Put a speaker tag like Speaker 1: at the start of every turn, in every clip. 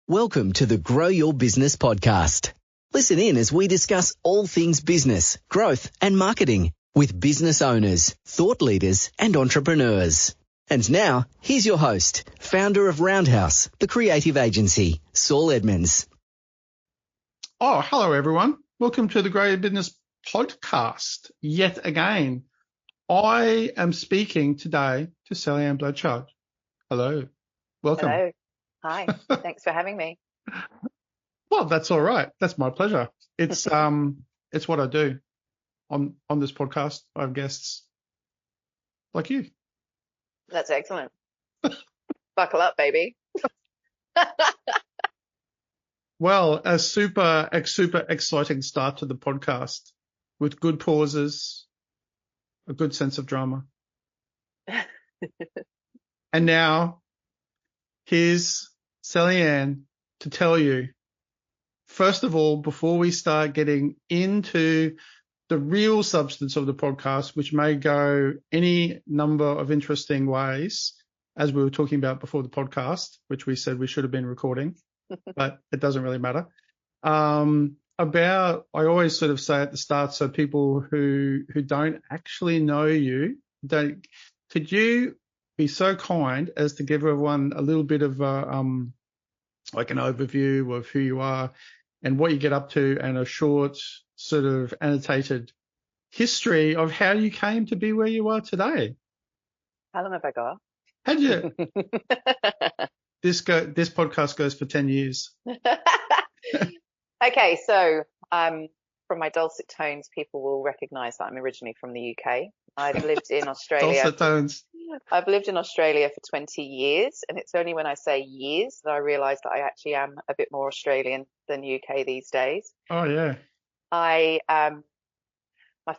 Speaker 1: Welcome to the Grow Your Business podcast. Listen in as we discuss all things business, growth and marketing with business owners, thought leaders and entrepreneurs. And now, here's your host, founder of Roundhouse, the creative agency, Saul Edmonds.
Speaker 2: Oh, hello everyone. Welcome to the Grow Your Business podcast yet again. I am speaking today to Sally-Ann Blanchard. Hello. Welcome.
Speaker 3: Hello. Hi. Thanks for having me.
Speaker 2: Well, that's all right. That's my pleasure. It's it's what I do on this podcast. I have guests like you.
Speaker 3: That's excellent. Buckle up, baby.
Speaker 2: Well, a super exciting start to the podcast with good pauses, a good sense of drama. And now here's Sally-Ann to tell you, first of all, before we start getting into the real substance of the podcast, which may go any number of interesting ways, as we were talking about before the podcast, which we said we should have been recording, but it doesn't really matter. I always sort of say at the start, so people who don't actually know you, could you be so kind as to give everyone a little bit of like an overview of who you are and what you get up to, and a short sort of annotated history of how you came to be where you are today?
Speaker 3: How long have I got?
Speaker 2: Had you? This podcast goes for 10 years.
Speaker 3: Okay, so from my dulcet tones, people will recognise that I'm originally from the UK. I've lived in Australia.
Speaker 2: Dulcet tones.
Speaker 3: I've lived in Australia for 20 years, and it's only when I say years that I realise that I actually am a bit more Australian than UK these days.
Speaker 2: Oh, yeah.
Speaker 3: My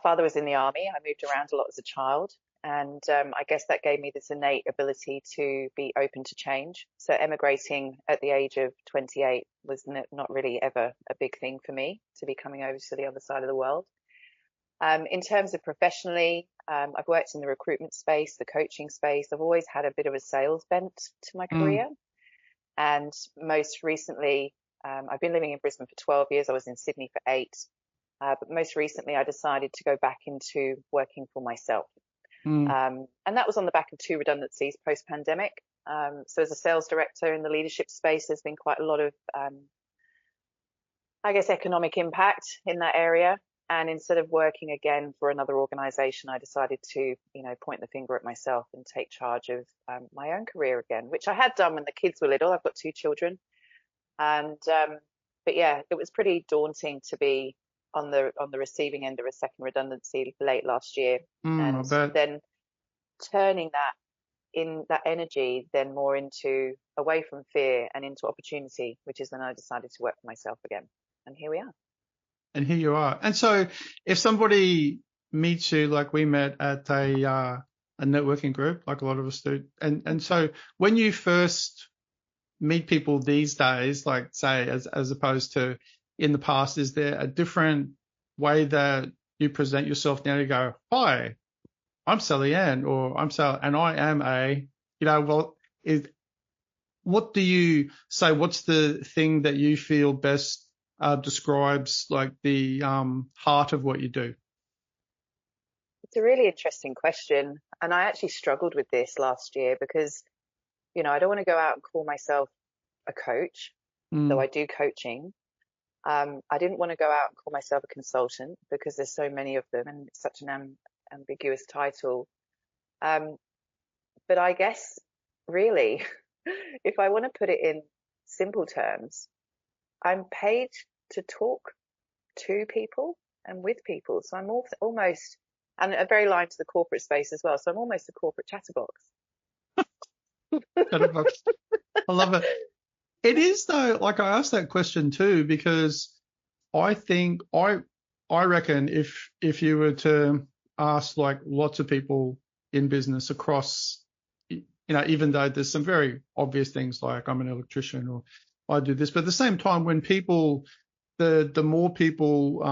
Speaker 3: father was in the army. I moved around a lot as a child, and I guess that gave me this innate ability to be open to change. So emigrating at the age of 28 was not really ever a big thing for me, to be coming over to the other side of the world. In terms of professionally, I've worked in the recruitment space, the coaching space. I've always had a bit of a sales bent to my career. And most recently, I've been living in Brisbane for 12 years. I was in Sydney for 8. But most recently, I decided to go back into working for myself. And that was on the back of 2 redundancies post-pandemic. So as a sales director in the leadership space, there's been quite a lot of, economic impact in that area. And instead of working again for another organization, I decided to, point the finger at myself and take charge of my own career again, which I had done when the kids were little. I've got 2 children. And, but yeah, it was pretty daunting to be on the receiving end of a second redundancy late last year. And then turning that energy then more into away from fear and into opportunity, which is when I decided to work for myself again. And here we are.
Speaker 2: And here you are. And so if somebody meets you, like we met at a networking group, like a lot of us do, and so when you first meet people these days, like say as opposed to in the past, is there a different way that you present yourself now? You go, hi, I'm Sally-Ann, or I'm Sal, and I am what do you say? What's the thing that you feel best describes like the heart of what you do?
Speaker 3: It's a really interesting question. And I actually struggled with this last year because, I don't want to go out and call myself a coach, though I do coaching. I didn't want to go out and call myself a consultant because there's so many of them and it's such an ambiguous title. But I guess really, if I want to put it in simple terms, I'm paid to talk to people and with people. So I'm almost, and a very line to the corporate space as well. So I'm almost a corporate chatterbox.
Speaker 2: I love it. It is though, like I asked that question too, because I think I reckon if you were to ask like lots of people in business across, even though there's some very obvious things like I'm an electrician or I do this, but at the same time, when people, the more people,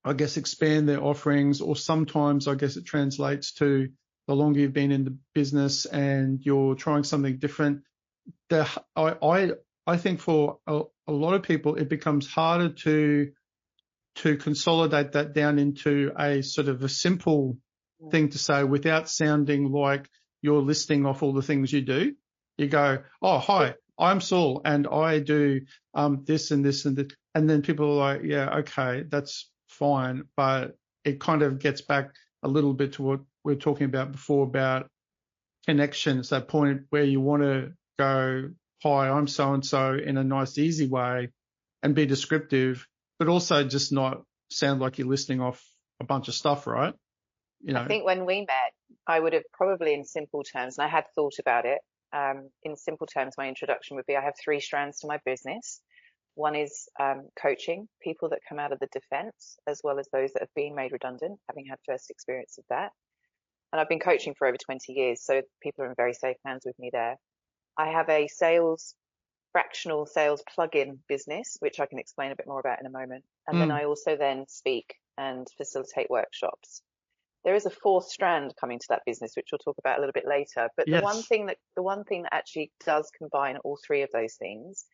Speaker 2: I guess, expand their offerings, or sometimes I guess it translates to the longer you've been in the business and you're trying something different, I I think for a lot of people, it becomes harder to consolidate that down into a sort of a simple thing to say without sounding like you're listing off all the things you do. You go, oh, hi, I'm Saul and I do this and this and this. And then people are like, yeah, okay, that's fine. But it kind of gets back a little bit to what we were talking about before about connections, that point where you want to go, hi, I'm so-and-so in a nice, easy way and be descriptive, but also just not sound like you're listing off a bunch of stuff, right? You know.
Speaker 3: I think when we met, I would have probably in simple terms, and I had thought about it, in simple terms, my introduction would be I have 3 strands to my business. One is coaching people that come out of the defense, as well as those that have been made redundant, having had first experience of that. And I've been coaching for over 20 years, so people are in very safe hands with me there. I have a fractional sales plug-in business, which I can explain a bit more about in a moment. And then I also then speak and facilitate workshops. There is a 4th strand coming to that business, which we'll talk about a little bit later. But
Speaker 2: Yes.
Speaker 3: the one thing that actually does combine all 3 of those things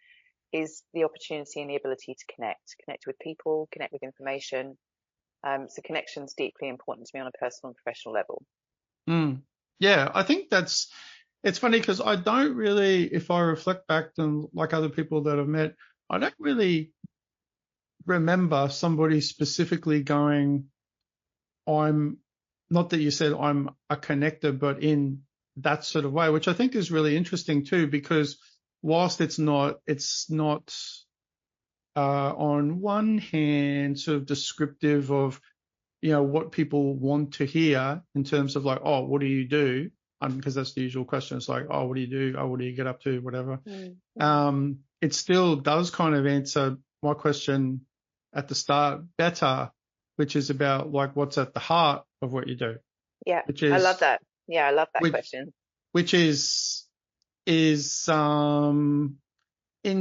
Speaker 3: is the opportunity and the ability to connect with people, connect with information. So connection's deeply important to me on a personal and professional level.
Speaker 2: Yeah, I think it's funny because I don't really, if I reflect back on like other people that I've met, I don't really remember somebody specifically going, I'm not that you said I'm a connector, but in that sort of way, which I think is really interesting too, because whilst it's not on one hand sort of descriptive of, you know, what people want to hear in terms of like, oh, what do you do? Because that's the usual question. It's like, oh, what do you do? Oh, what do you get up to? Whatever. It still does kind of answer my question at the start better, which is about like what's at the heart of what you do.
Speaker 3: Yeah, I love that. Yeah, I love that question.
Speaker 2: Which is in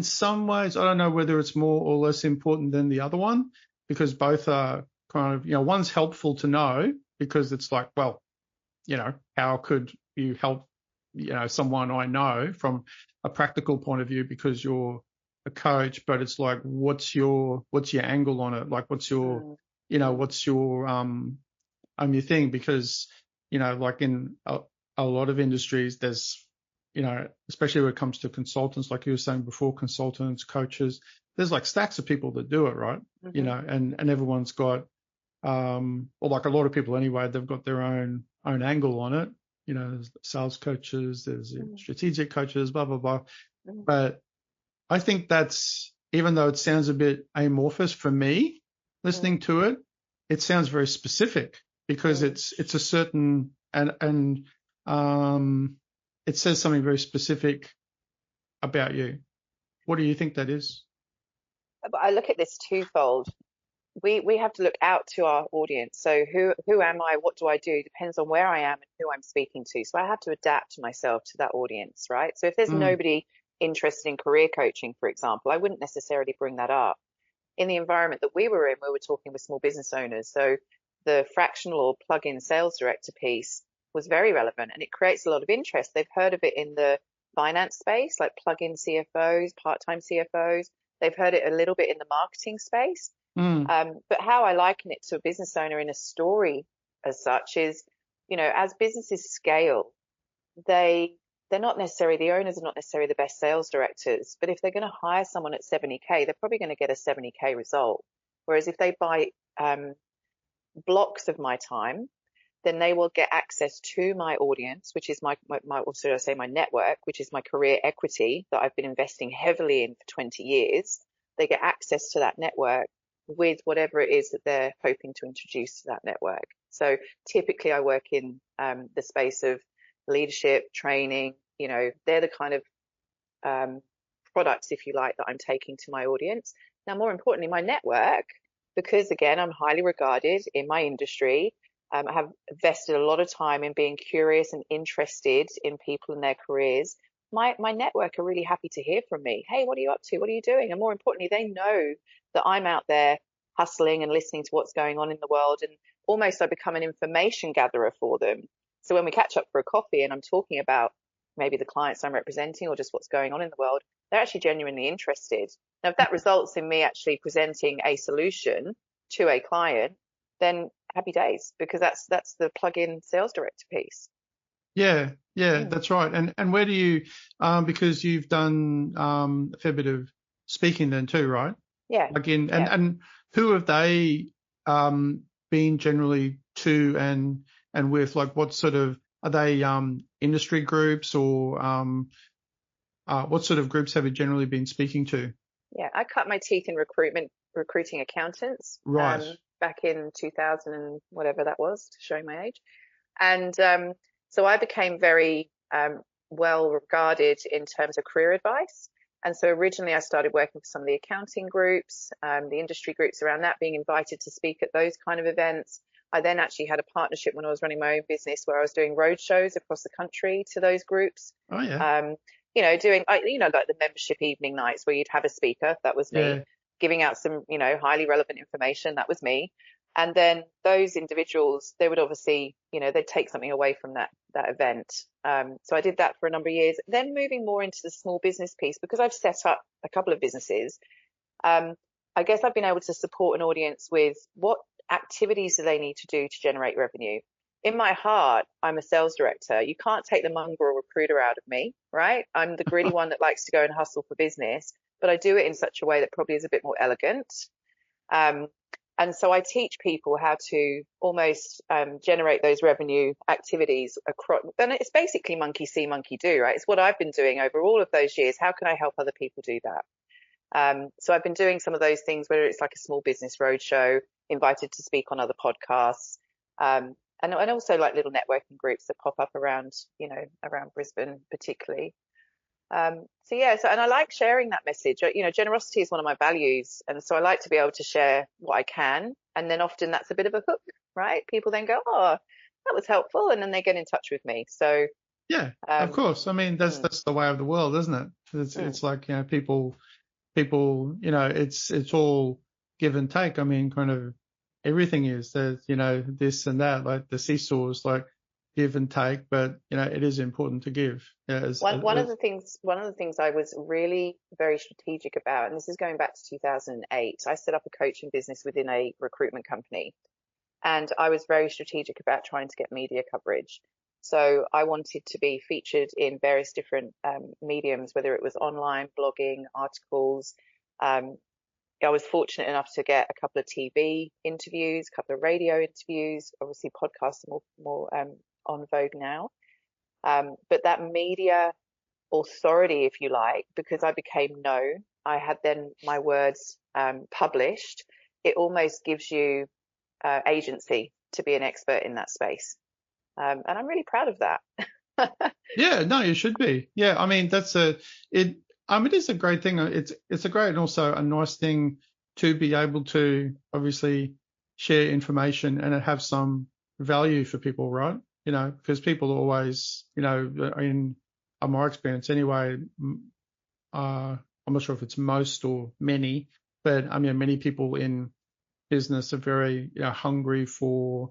Speaker 2: some ways, I don't know whether it's more or less important than the other one, because both are kind of, you know, one's helpful to know because it's like, well, you know, how could you help, you know, someone I know from a practical point of view because you're a coach, but it's like, what's your angle on it? Like, what's your, you know, what's your thing? Because, you know, like in a lot of industries, there's, you know, especially when it comes to consultants, like you were saying before, consultants, coaches, there's like stacks of people that do it, right? You know, and everyone's got, or like a lot of people anyway, they've got their own angle on it. You know, there's sales coaches, there's strategic coaches, blah, blah, blah. But I think that's, even though it sounds a bit amorphous for me, listening to it, it sounds very specific because it's a certain, and it says something very specific about you. What do you think that is?
Speaker 3: I look at this twofold. We have to look out to our audience. So who am I? What do I do? Depends on where I am and who I'm speaking to. So I have to adapt myself to that audience, right? So if there's nobody interested in career coaching, for example, I wouldn't necessarily bring that up. In the environment that we were in, we were talking with small business owners. So the fractional or plug-in sales director piece was very relevant and it creates a lot of interest. They've heard of it in the finance space, like plug-in CFOs, part-time CFOs. They've heard it a little bit in the marketing space. But how I liken it to a business owner in a story as such is, you know, as businesses scale, they're not necessarily, the owners are not necessarily the best sales directors, but if they're going to hire someone at 70K, they're probably going to get a 70K result. Whereas if they buy blocks of my time, then they will get access to my audience, which is my or should I say my network, which is my career equity that I've been investing heavily in for 20 years. They get access to that network with whatever it is that they're hoping to introduce to that network. So typically I work in the space of leadership, training, you know, they're the kind of products, if you like, that I'm taking to my audience. Now, more importantly, my network, because again, I'm highly regarded in my industry. I have invested a lot of time in being curious and interested in people and their careers. My network are really happy to hear from me. Hey, what are you up to? What are you doing? And more importantly, they know that I'm out there hustling and listening to what's going on in the world. And almost I become an information gatherer for them. So when we catch up for a coffee and I'm talking about maybe the clients I'm representing or just what's going on in the world, they're actually genuinely interested. Now, if that results in me actually presenting a solution to a client, then happy days, because that's the plug-in sales director piece.
Speaker 2: Yeah, that's right. And where do you, because you've done a fair bit of speaking then too, right?
Speaker 3: Yeah.
Speaker 2: Like in,
Speaker 3: Yeah.
Speaker 2: and who have they been generally to and with? Like, what sort of, are they industry groups, or what sort of groups have you generally been speaking to?
Speaker 3: Yeah, I cut my teeth in recruiting accountants,
Speaker 2: Right.
Speaker 3: back in 2000 and whatever that was, showing my age. And so I became very well regarded in terms of career advice. And so originally I started working for some of the accounting groups, the industry groups around that, being invited to speak at those kind of events. I then actually had a partnership when I was running my own business where I was doing road shows across the country to those groups.
Speaker 2: Oh, yeah.
Speaker 3: Doing, like the membership evening nights where you'd have a speaker. That was me.
Speaker 2: Yeah.
Speaker 3: Giving out some, highly relevant information. That was me. And then those individuals, they would obviously, they'd take something away from that event. So I did that for a number of years. Then moving more into the small business piece, because I've set up a couple of businesses. I guess I've been able to support an audience with what activities do they need to do to generate revenue. In my heart, I'm a sales director. You can't take the mongrel recruiter out of me, right? I'm the greedy one that likes to go and hustle for business, but I do it in such a way that probably is a bit more elegant. And so I teach people how to almost generate those revenue activities across. And it's basically monkey see, monkey do, right? It's what I've been doing over all of those years. How can I help other people do that? So I've been doing some of those things, whether it's like a small business roadshow, invited to speak on other podcasts, and also like little networking groups that pop up around, around Brisbane particularly. And I like sharing that message. Generosity is one of my values. And so I like to be able to share what I can. And then often that's a bit of a hook, right? People then go, oh, that was helpful. And then they get in touch with me. So,
Speaker 2: Yeah, of course. I mean, that's the way of the world, isn't it? It's like, people, it's all give and take. I mean, kind of everything is there's, this and that, like the seesaws, like give and take, but it is important to give. Yeah,
Speaker 3: one of the things I was really very strategic about, and this is going back to 2008, I set up a coaching business within a recruitment company, and I was very strategic about trying to get media coverage. So I wanted to be featured in various different mediums, whether it was online, blogging, articles. I was fortunate enough to get a couple of TV interviews, a couple of radio interviews. Obviously, podcasts are more on vogue now. But that media authority, if you like, because I became known, I had then my words published. It almost gives you agency to be an expert in that space. And I'm really proud of that.
Speaker 2: Yeah, no, you should be. Yeah, I mean, it is a great thing. It's a great and also a nice thing to be able to obviously share information and it have some value for people, right? Because people always, in my experience anyway, I'm not sure if it's most or many, but I mean, many people in business are very, hungry for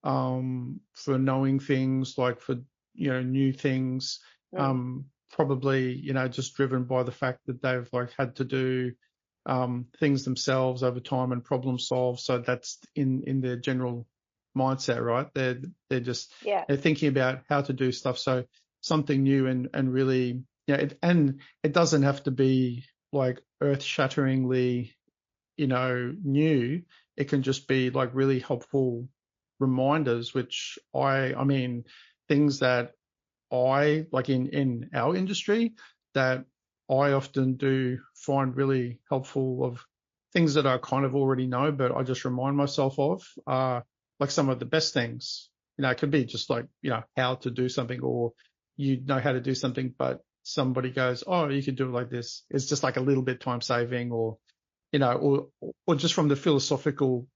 Speaker 2: knowing things, like for, new things, probably, just driven by the fact that they've like had to do things themselves over time and problem solve. So that's in their general mindset, right? They're just they're thinking about how to do stuff. So something new and really, it doesn't have to be like earth-shatteringly, new. It can just be like really helpful reminders, which I mean, things that I like in our industry that I often do find really helpful, of things that I kind of already know, but I just remind myself of, like some of the best things. It could be just like, how to do something, or you know how to do something, but somebody goes, oh, you could do it like this. It's just like a little bit time saving, or, or just from the philosophical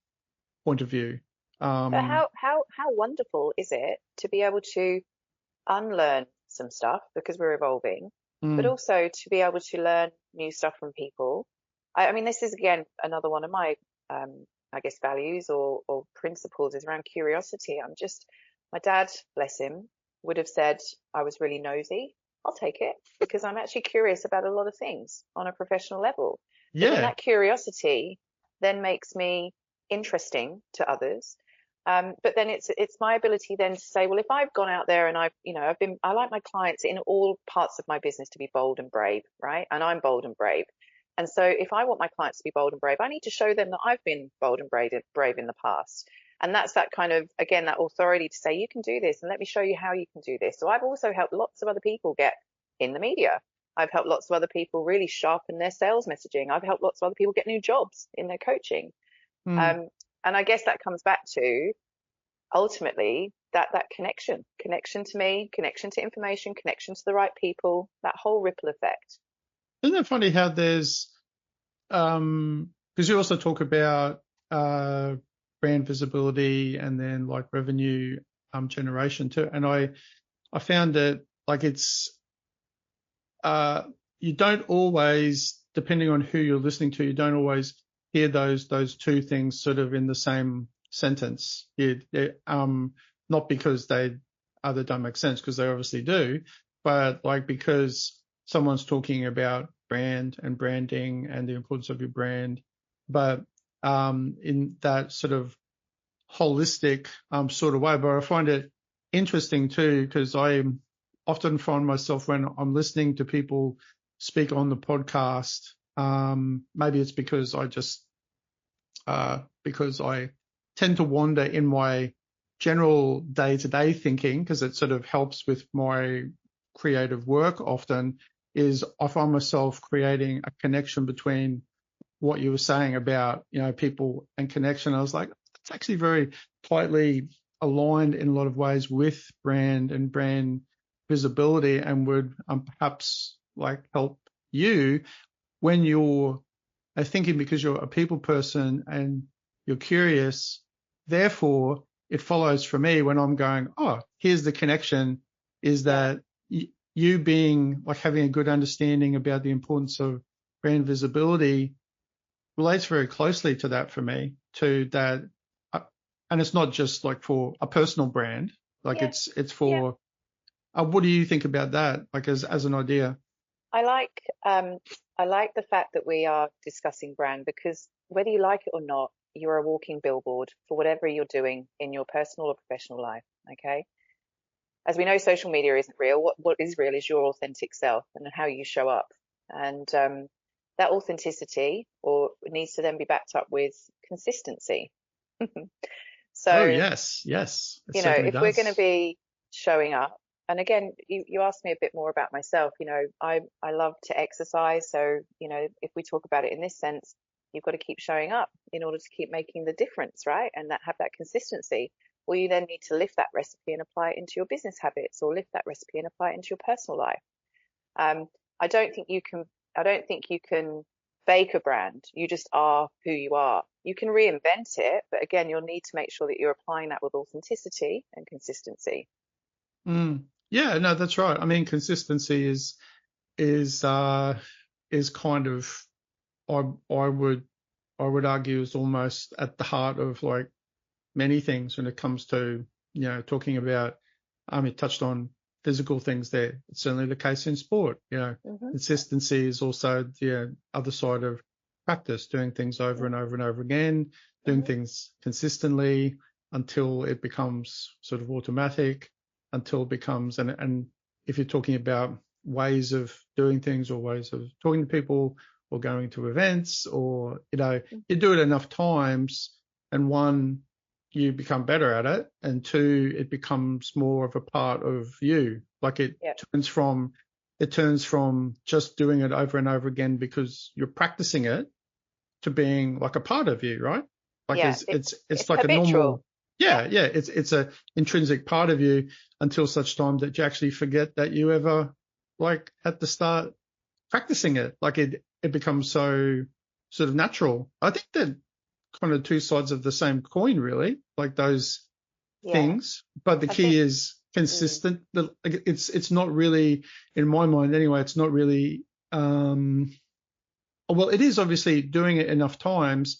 Speaker 2: point of view.
Speaker 3: But how wonderful is it to be able to unlearn some stuff because we're evolving, but also to be able to learn new stuff from people. I mean, this is again another one of my, I guess, values or principles is around curiosity. My dad, bless him, would have said I was really nosy. I'll take it, because I'm actually curious about a lot of things on a professional level. But then
Speaker 2: Yeah.
Speaker 3: that curiosity then makes me interesting to others. But then it's my ability then to say, well, if I've gone out there and I like my clients in all parts of my business to be bold and brave, right? And I'm bold and brave. And so if I want my clients to be bold and brave, I need to show them that I've been bold and brave in the past. And that's that kind of, again, that authority to say, you can do this and let me show you how you can do this. So I've also helped lots of other people get in the media. I've helped lots of other people really sharpen their sales messaging. I've helped lots of other people get new jobs in their coaching.
Speaker 2: Mm.
Speaker 3: And I guess that comes back to ultimately that connection to me, connection to information, connection to the right people, that whole ripple effect.
Speaker 2: Isn't it funny how there's, because you also talk about brand visibility and then like revenue generation too. And I found that like it's, you don't always, depending on who you're listening to, you don't always hear those two things sort of in the same sentence. Not because they either don't make sense, because they obviously do, but like because someone's talking about brand and branding and the importance of your brand, but in that sort of holistic sort of way. But I find it interesting too, because I often find myself when I'm listening to people speak on the podcast, maybe it's because because I tend to wander in my general day-to-day thinking, because it sort of helps with my creative work often, is I find myself creating a connection between what you were saying about, people and connection. I was like, it's actually very tightly aligned in a lot of ways with brand and brand visibility, and would perhaps like help you when you're thinking, because you're a people person and you're curious. Therefore, it follows for me when I'm going, oh, here's the connection, is that you being like having a good understanding about the importance of brand visibility relates very closely to that for me, to that. And it's not just like for a personal brand, like it's for, what do you think about that? Like as an idea?
Speaker 3: I like the fact that we are discussing brand, because whether you like it or not, you're a walking billboard for whatever you're doing in your personal or professional life. Okay. As we know, social media isn't real. What is real is your authentic self and how you show up. And that authenticity needs to then be backed up with consistency. So,
Speaker 2: Oh, yes. It certainly
Speaker 3: if we're
Speaker 2: does.
Speaker 3: going to be showing up, and again, you asked me a bit more about myself. I love to exercise. So, if we talk about it in this sense, you've got to keep showing up in order to keep making the difference, right? And that have that consistency. Well, you then need to lift that recipe and apply it into your business habits, or lift that recipe and apply it into your personal life. I don't think you can fake a brand. You just are who you are. You can reinvent it, but again, you'll need to make sure that you're applying that with authenticity and consistency.
Speaker 2: Yeah, no, that's right. I mean, consistency is kind of, I would argue, is almost at the heart of like many things when it comes to, talking about, you touched on physical things there. It's certainly the case in sport. Consistency is also the other side of practice, doing things over and over and over again, doing things consistently until it becomes sort of automatic, until it becomes, and if you're talking about ways of doing things or ways of talking to people or going to events, or, you do it enough times, and one, you become better at it, and two, it becomes more of a part of you. Like it turns from just doing it over and over again because you're practicing it to being like a part of you, right? Like it's like
Speaker 3: habitual.
Speaker 2: a normal, it's a intrinsic part of you, until such time that you actually forget that you ever like had to start practicing it. Like it becomes so sort of natural. I think that kind of two sides of the same coin, really, like those things. But the key is consistent. It's not really, in my mind anyway, it's not really, well, it is obviously doing it enough times,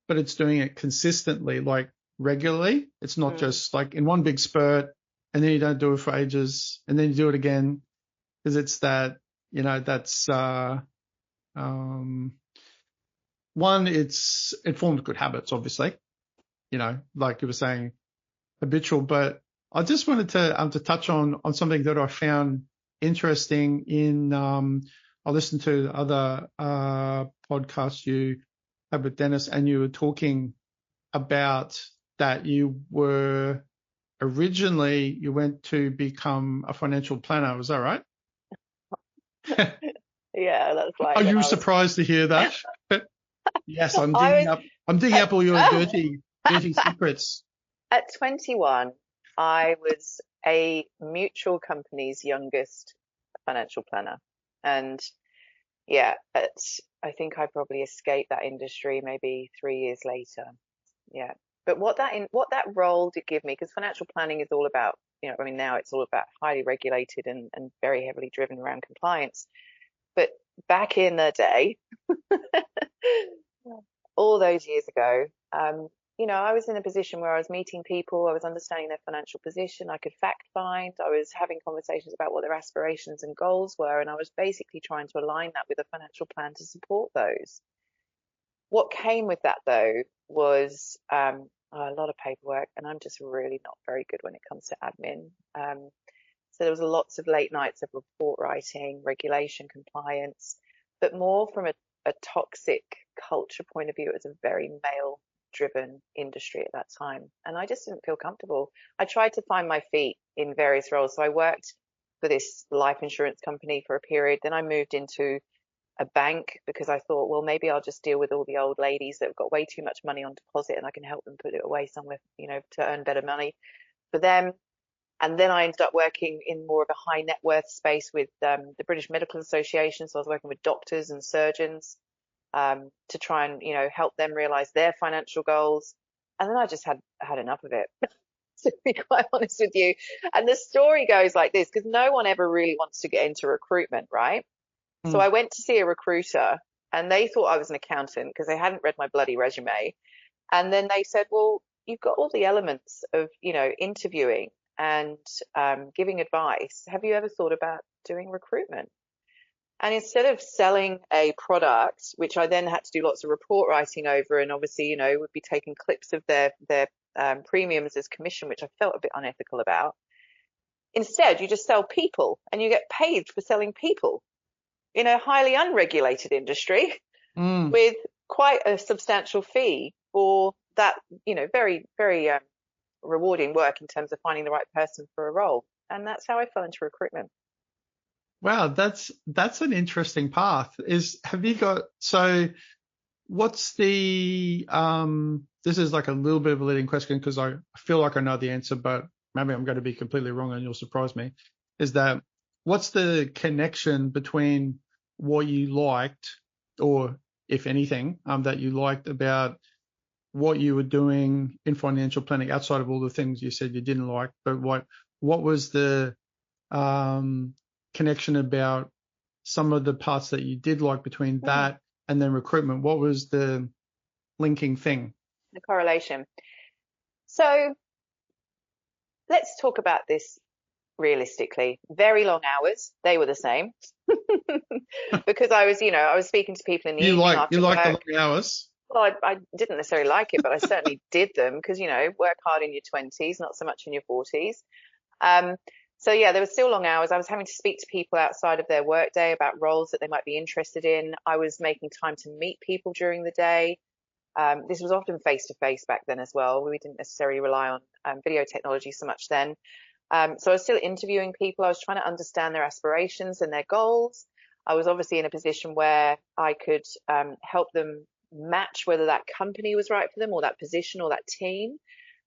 Speaker 2: but it's doing it consistently, like regularly. It's not just like in one big spurt and then you don't do it for ages and then you do it again. because it's that, that's, one, it forms good habits, obviously, like you were saying, habitual. But I just wanted to touch on something that I found interesting in, I listened to other podcasts you had with Dennis, and you were talking about that you went to become a financial planner. Was that right?
Speaker 3: Yeah, that's right.
Speaker 2: Are you surprised to hear that? Yes, I'm digging up all your dirty secrets.
Speaker 3: At 21, I was a mutual company's youngest financial planner. And yeah, I think I probably escaped that industry maybe 3 years later. Yeah. But what that role did give me, because financial planning is all about, now it's all about highly regulated and very heavily driven around compliance. But back in the day, all those years ago, I was in a position where I was meeting people, I was understanding their financial position, I could fact find, I was having conversations about what their aspirations and goals were, and I was basically trying to align that with a financial plan to support those. What came with that, though, was a lot of paperwork, and I'm just really not very good when it comes to admin. So there was lots of late nights of report writing, regulation, compliance, but more from a toxic culture point of view. It was a very male-driven industry at that time, and I just didn't feel comfortable. I tried to find my feet in various roles. So I worked for this life insurance company for a period. Then I moved into a bank because I thought, well, maybe I'll just deal with all the old ladies that have got way too much money on deposit, and I can help them put it away somewhere, to earn better money for them. And then I ended up working in more of a high net worth space with the British Medical Association. So I was working with doctors and surgeons to try and, help them realize their financial goals. And then I just had enough of it, to be quite honest with you. And the story goes like this, because no one ever really wants to get into recruitment, right? So I went to see a recruiter, and they thought I was an accountant because they hadn't read my bloody resume. And then they said, well, you've got all the elements of, interviewing and giving advice. Have you ever thought about doing recruitment? And instead of selling a product, which I then had to do lots of report writing over, and obviously, would be taking clips of their premiums as commission, which I felt a bit unethical about. Instead, you just sell people, and you get paid for selling people in a highly unregulated industry with quite a substantial fee for that, very, very rewarding work in terms of finding the right person for a role. And that's how I fell into recruitment.
Speaker 2: Wow, that's an interesting path. What's the this is like a little bit of a leading question because I feel like I know the answer, but maybe I'm going to be completely wrong and you'll surprise me. Is that what's the connection between what you liked, or if anything, that you liked about what you were doing in financial planning outside of all the things you said you didn't like, but what was the connection about some of the parts that you did like between that and then recruitment? What was the linking thing?
Speaker 3: The correlation. So let's talk about this realistically. Very long hours, they were the same. Because I was speaking to people in the evening after
Speaker 2: you like
Speaker 3: work.
Speaker 2: the long hours?
Speaker 3: Well, I didn't necessarily like it, but I certainly did them because, work hard in your 20s, not so much in your 40s. So yeah, there were still long hours. I was having to speak to people outside of their work day about roles that they might be interested in. I was making time to meet people during the day. This was often face-to-face back then as well. We didn't necessarily rely on video technology so much then. So I was still interviewing people. I was trying to understand their aspirations and their goals. I was obviously in a position where I could help them match whether that company was right for them, or that position, or that team.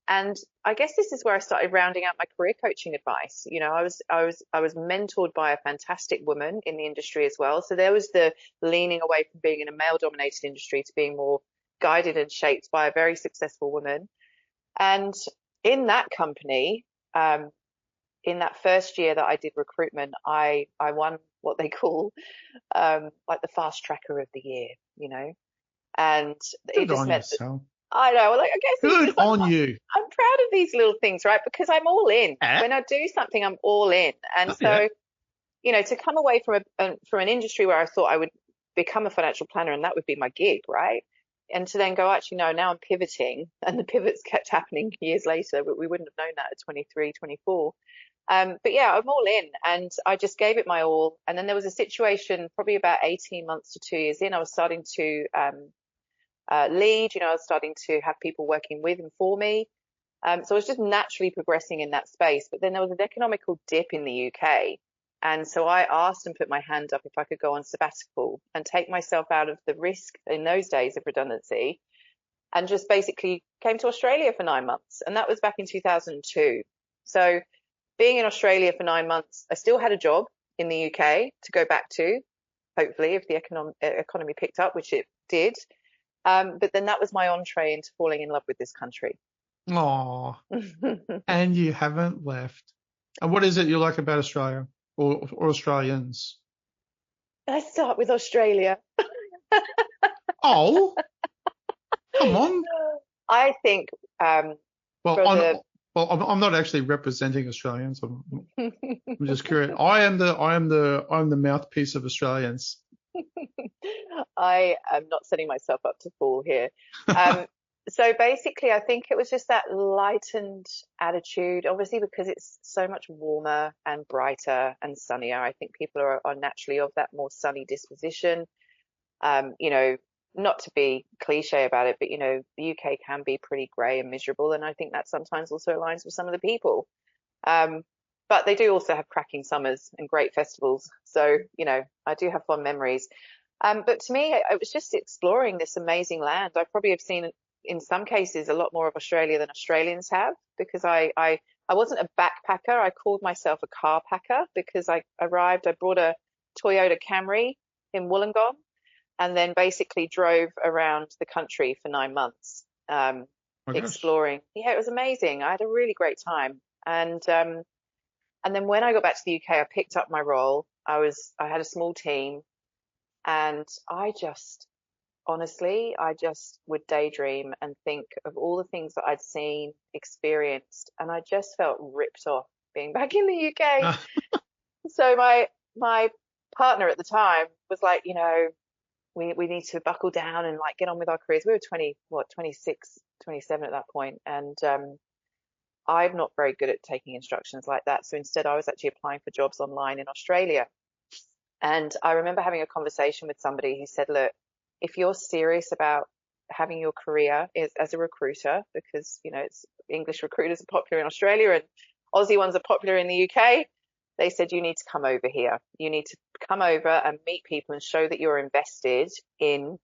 Speaker 3: And I guess this is where I started rounding out my career coaching advice. I was mentored by a fantastic woman in the industry as well. So there was the leaning away from being in a male-dominated industry to being more guided and shaped by a very successful woman. And in that company, in that first year that I did recruitment, I won what they call like the fast tracker of the year, and it just meant that, I know, like, I guess
Speaker 2: good on you.
Speaker 3: I'm proud of these little things, right? Because I'm all in. When I do something, I'm all in. And so to come away from an industry where I thought I would become a financial planner and that would be my gig, right? And to then go, actually, no, now I'm pivoting, and the pivots kept happening years later, but we wouldn't have known that at 23, 24. But yeah, I'm all in, and I just gave it my all. And then there was a situation probably about 18 months to 2 years in, I was starting to lead, I was starting to have people working with and for me. So I was just naturally progressing in that space. But then there was an economical dip in the UK. And so I asked and put my hand up if I could go on sabbatical and take myself out of the risk in those days of redundancy, and just basically came to Australia for 9 months. And that was back in 2002. So being in Australia for 9 months, I still had a job in the UK to go back to, hopefully, if the economy picked up, which it did. But then that was my entree into falling in love with this country.
Speaker 2: Oh, and you haven't left. And what is it you like about Australia or Australians?
Speaker 3: Let's start with Australia.
Speaker 2: Oh, come on.
Speaker 3: I think
Speaker 2: Well, I'm not actually representing Australians. I'm just curious. I'm the mouthpiece of Australians.
Speaker 3: I am not setting myself up to fall here. So basically, I think it was just that lightened attitude, obviously, because it's so much warmer and brighter and sunnier. I think people are naturally of that more sunny disposition. Not to be cliche about it, but, the UK can be pretty grey and miserable. And I think that sometimes also aligns with some of the people. But they do also have cracking summers and great festivals. So, I do have fond memories. But to me, it was just exploring this amazing land. I probably have seen, in some cases, a lot more of Australia than Australians have, because I wasn't a backpacker. I called myself a car packer, because I arrived, I brought a Toyota Camry in Wollongong, and then basically drove around the country for 9 months, exploring. Yeah, it was amazing. I had a really great time. And then when I got back to the UK, I picked up my role. I had a small team, and honestly, I just would daydream and think of all the things that I'd seen, experienced, and I just felt ripped off being back in the UK. So my partner at the time was like, we need to buckle down and get on with our careers. We were 26, 27 at that point. And I'm not very good at taking instructions like that. So instead, I was actually applying for jobs online in Australia. And I remember having a conversation with somebody who said, look, if you're serious about having your career as a recruiter, because, it's English recruiters are popular in Australia and Aussie ones are popular in the UK, they said, you need to come over here. You need to come over and meet people and show that you're invested in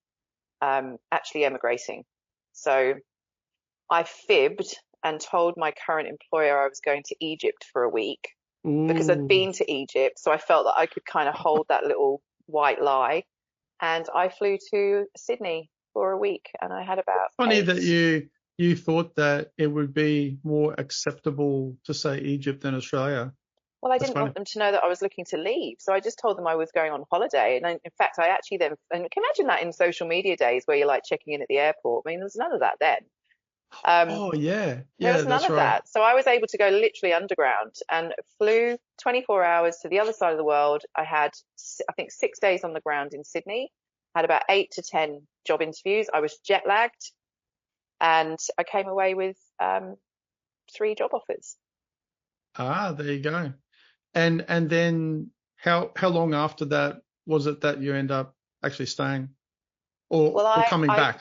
Speaker 3: actually emigrating. So I fibbed and told my current employer I was going to Egypt for a week. Ooh. Because I'd been to Egypt. So I felt that I could kind of hold that little white lie. And I flew to Sydney for a week, and I had about
Speaker 2: Funny that you thought that it would be more acceptable to say Egypt than Australia.
Speaker 3: Well, I didn't want them to know that I was looking to leave. So I just told them I was going on holiday. And in fact, I actually then, and can imagine that in social media days where you're checking in at the airport. I mean, there's none of that then.
Speaker 2: Oh, yeah.
Speaker 3: There was none of that. So I was able to go literally underground and flew 24 hours to the other side of the world. I had, I think, 6 days on the ground in Sydney, had about 8 to 10 job interviews. I was jet lagged, and I came away with 3 job offers.
Speaker 2: Ah, there you go. And then how long after that was it that you end up actually staying or coming back?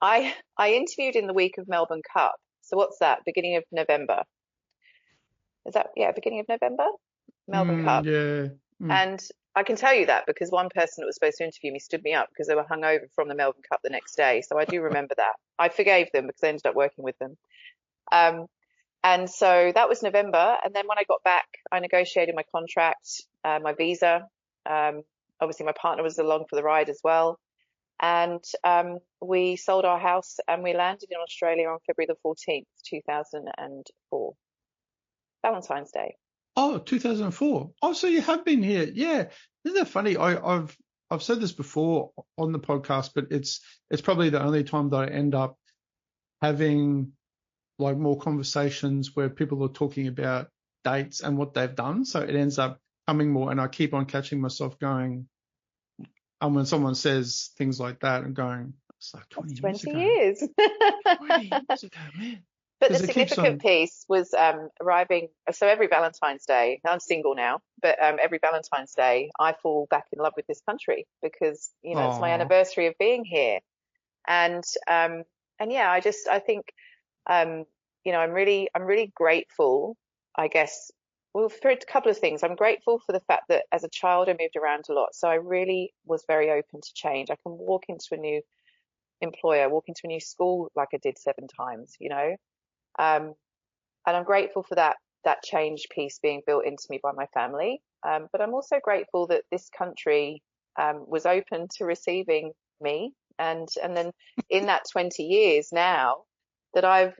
Speaker 3: I interviewed in the week of Melbourne Cup. So what's that? Beginning of November. Is that, beginning of November? Melbourne Cup.
Speaker 2: Yeah.
Speaker 3: And I can tell you that because one person that was supposed to interview me stood me up because they were hungover from the Melbourne Cup the next day. So I do remember that. I forgave them because I ended up working with them. And so that was November. And then when I got back, I negotiated my contract, my visa. Obviously, my partner was along for the ride as well. And we sold our house and we landed in Australia on February the 14th, 2004. Valentine's Day.
Speaker 2: Oh, 2004. Oh, so you have been here. Yeah. Isn't that funny? I've said this before on the podcast, but it's probably the only time that I end up having more conversations where people are talking about dates and what they've done. So it ends up becoming more, and I keep on catching myself going, and when someone says things like that, I'm going, it's like 20 years
Speaker 3: 20
Speaker 2: ago.
Speaker 3: years.
Speaker 2: 20 years ago, man.
Speaker 3: But the
Speaker 2: 'Cause it keeps
Speaker 3: significant
Speaker 2: on,
Speaker 3: piece was arriving. So every Valentine's Day, I'm single now, but every Valentine's Day, I fall back in love with this country because, it's my
Speaker 2: oh,
Speaker 3: anniversary of being here. And yeah, I think, I'm really grateful, I guess. Well, for a couple of things, I'm grateful for the fact that as a child, I moved around a lot. So I really was very open to change. I can walk into a new employer, walk into a new school like I did 7 times. Um, and I'm grateful for that change piece being built into me by my family. But I'm also grateful that this country was open to receiving me, and then in that 20 years now that I've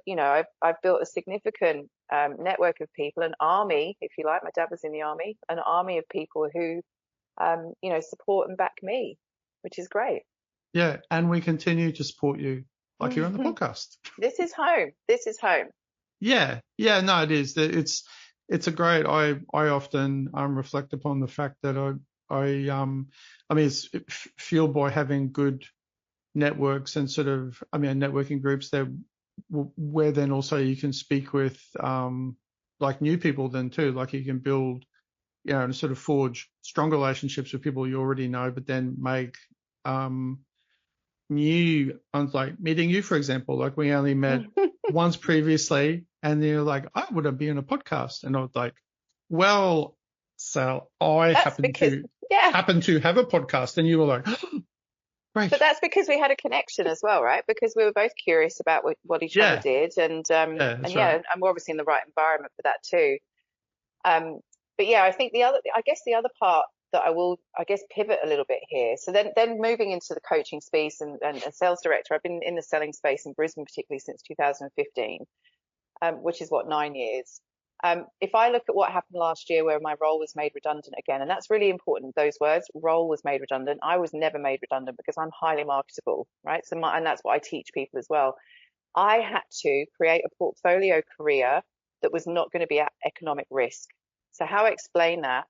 Speaker 3: built a significant network of people, an army, if you like. My dad was in the army, an army of people who support and back me, which is great.
Speaker 2: yeah. And we continue to support you like you're on the podcast.
Speaker 3: This is home. This is home.
Speaker 2: Yeah. Yeah. No, it is. It's a great, I often reflect upon the fact that it's fueled by having good networks and networking groups that where then also you can speak with like new people then too, like you can build, and sort of forge strong relationships with people you already know, but then make new ones, like meeting you, for example. Like we only met once previously, and you're like, I would have been on a podcast, and I was like, well, Sal, I happen to have a podcast, and you were like, great.
Speaker 3: But that's because we had a connection as well, right? Because we were both curious about what each other did, and
Speaker 2: right.
Speaker 3: and we're obviously in the right environment for that too. But yeah, I think the other part that I will, pivot a little bit here. So then moving into the coaching space and sales director, I've been in the selling space in Brisbane, particularly since 2015, which is 9 years. If I look at what happened last year where my role was made redundant again, and that's really important, those words, role was made redundant. I was never made redundant because I'm highly marketable, right? And that's what I teach people as well. I had to create a portfolio career that was not going to be at economic risk. So how I explain that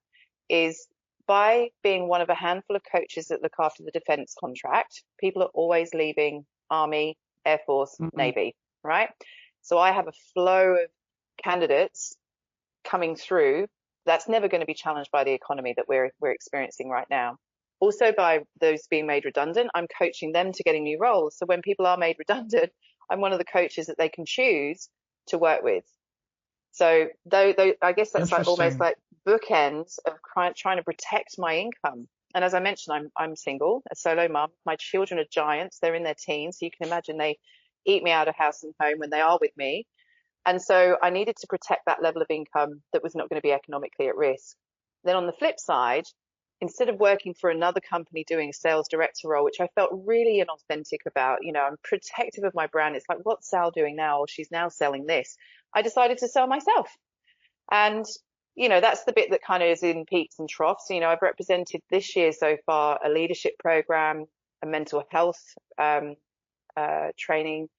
Speaker 3: is by being one of a handful of coaches that look after the defense contract. People are always leaving Army, Air Force, Navy, right? So I have a flow of candidates coming through that's never going to be challenged by the economy that we're experiencing right now. Also, by those being made redundant, I'm coaching them to getting new roles. So when people are made redundant, I'm one of the coaches that they can choose to work with. So though I guess that's like almost like bookends of trying to protect my income. And as I mentioned, I'm single, a solo mum. My children are giants. They're in their teens. So you can imagine they eat me out of house and home when they are with me. And so I needed to protect that level of income that was not going to be economically at risk. Then on the flip side, instead of working for another company doing a sales director role, which I felt really inauthentic about, I'm protective of my brand. It's like, what's Sal doing now? She's now selling this. I decided to sell myself. And, that's the bit that kind of is in peaks and troughs. I've represented this year so far a leadership program, a mental health training,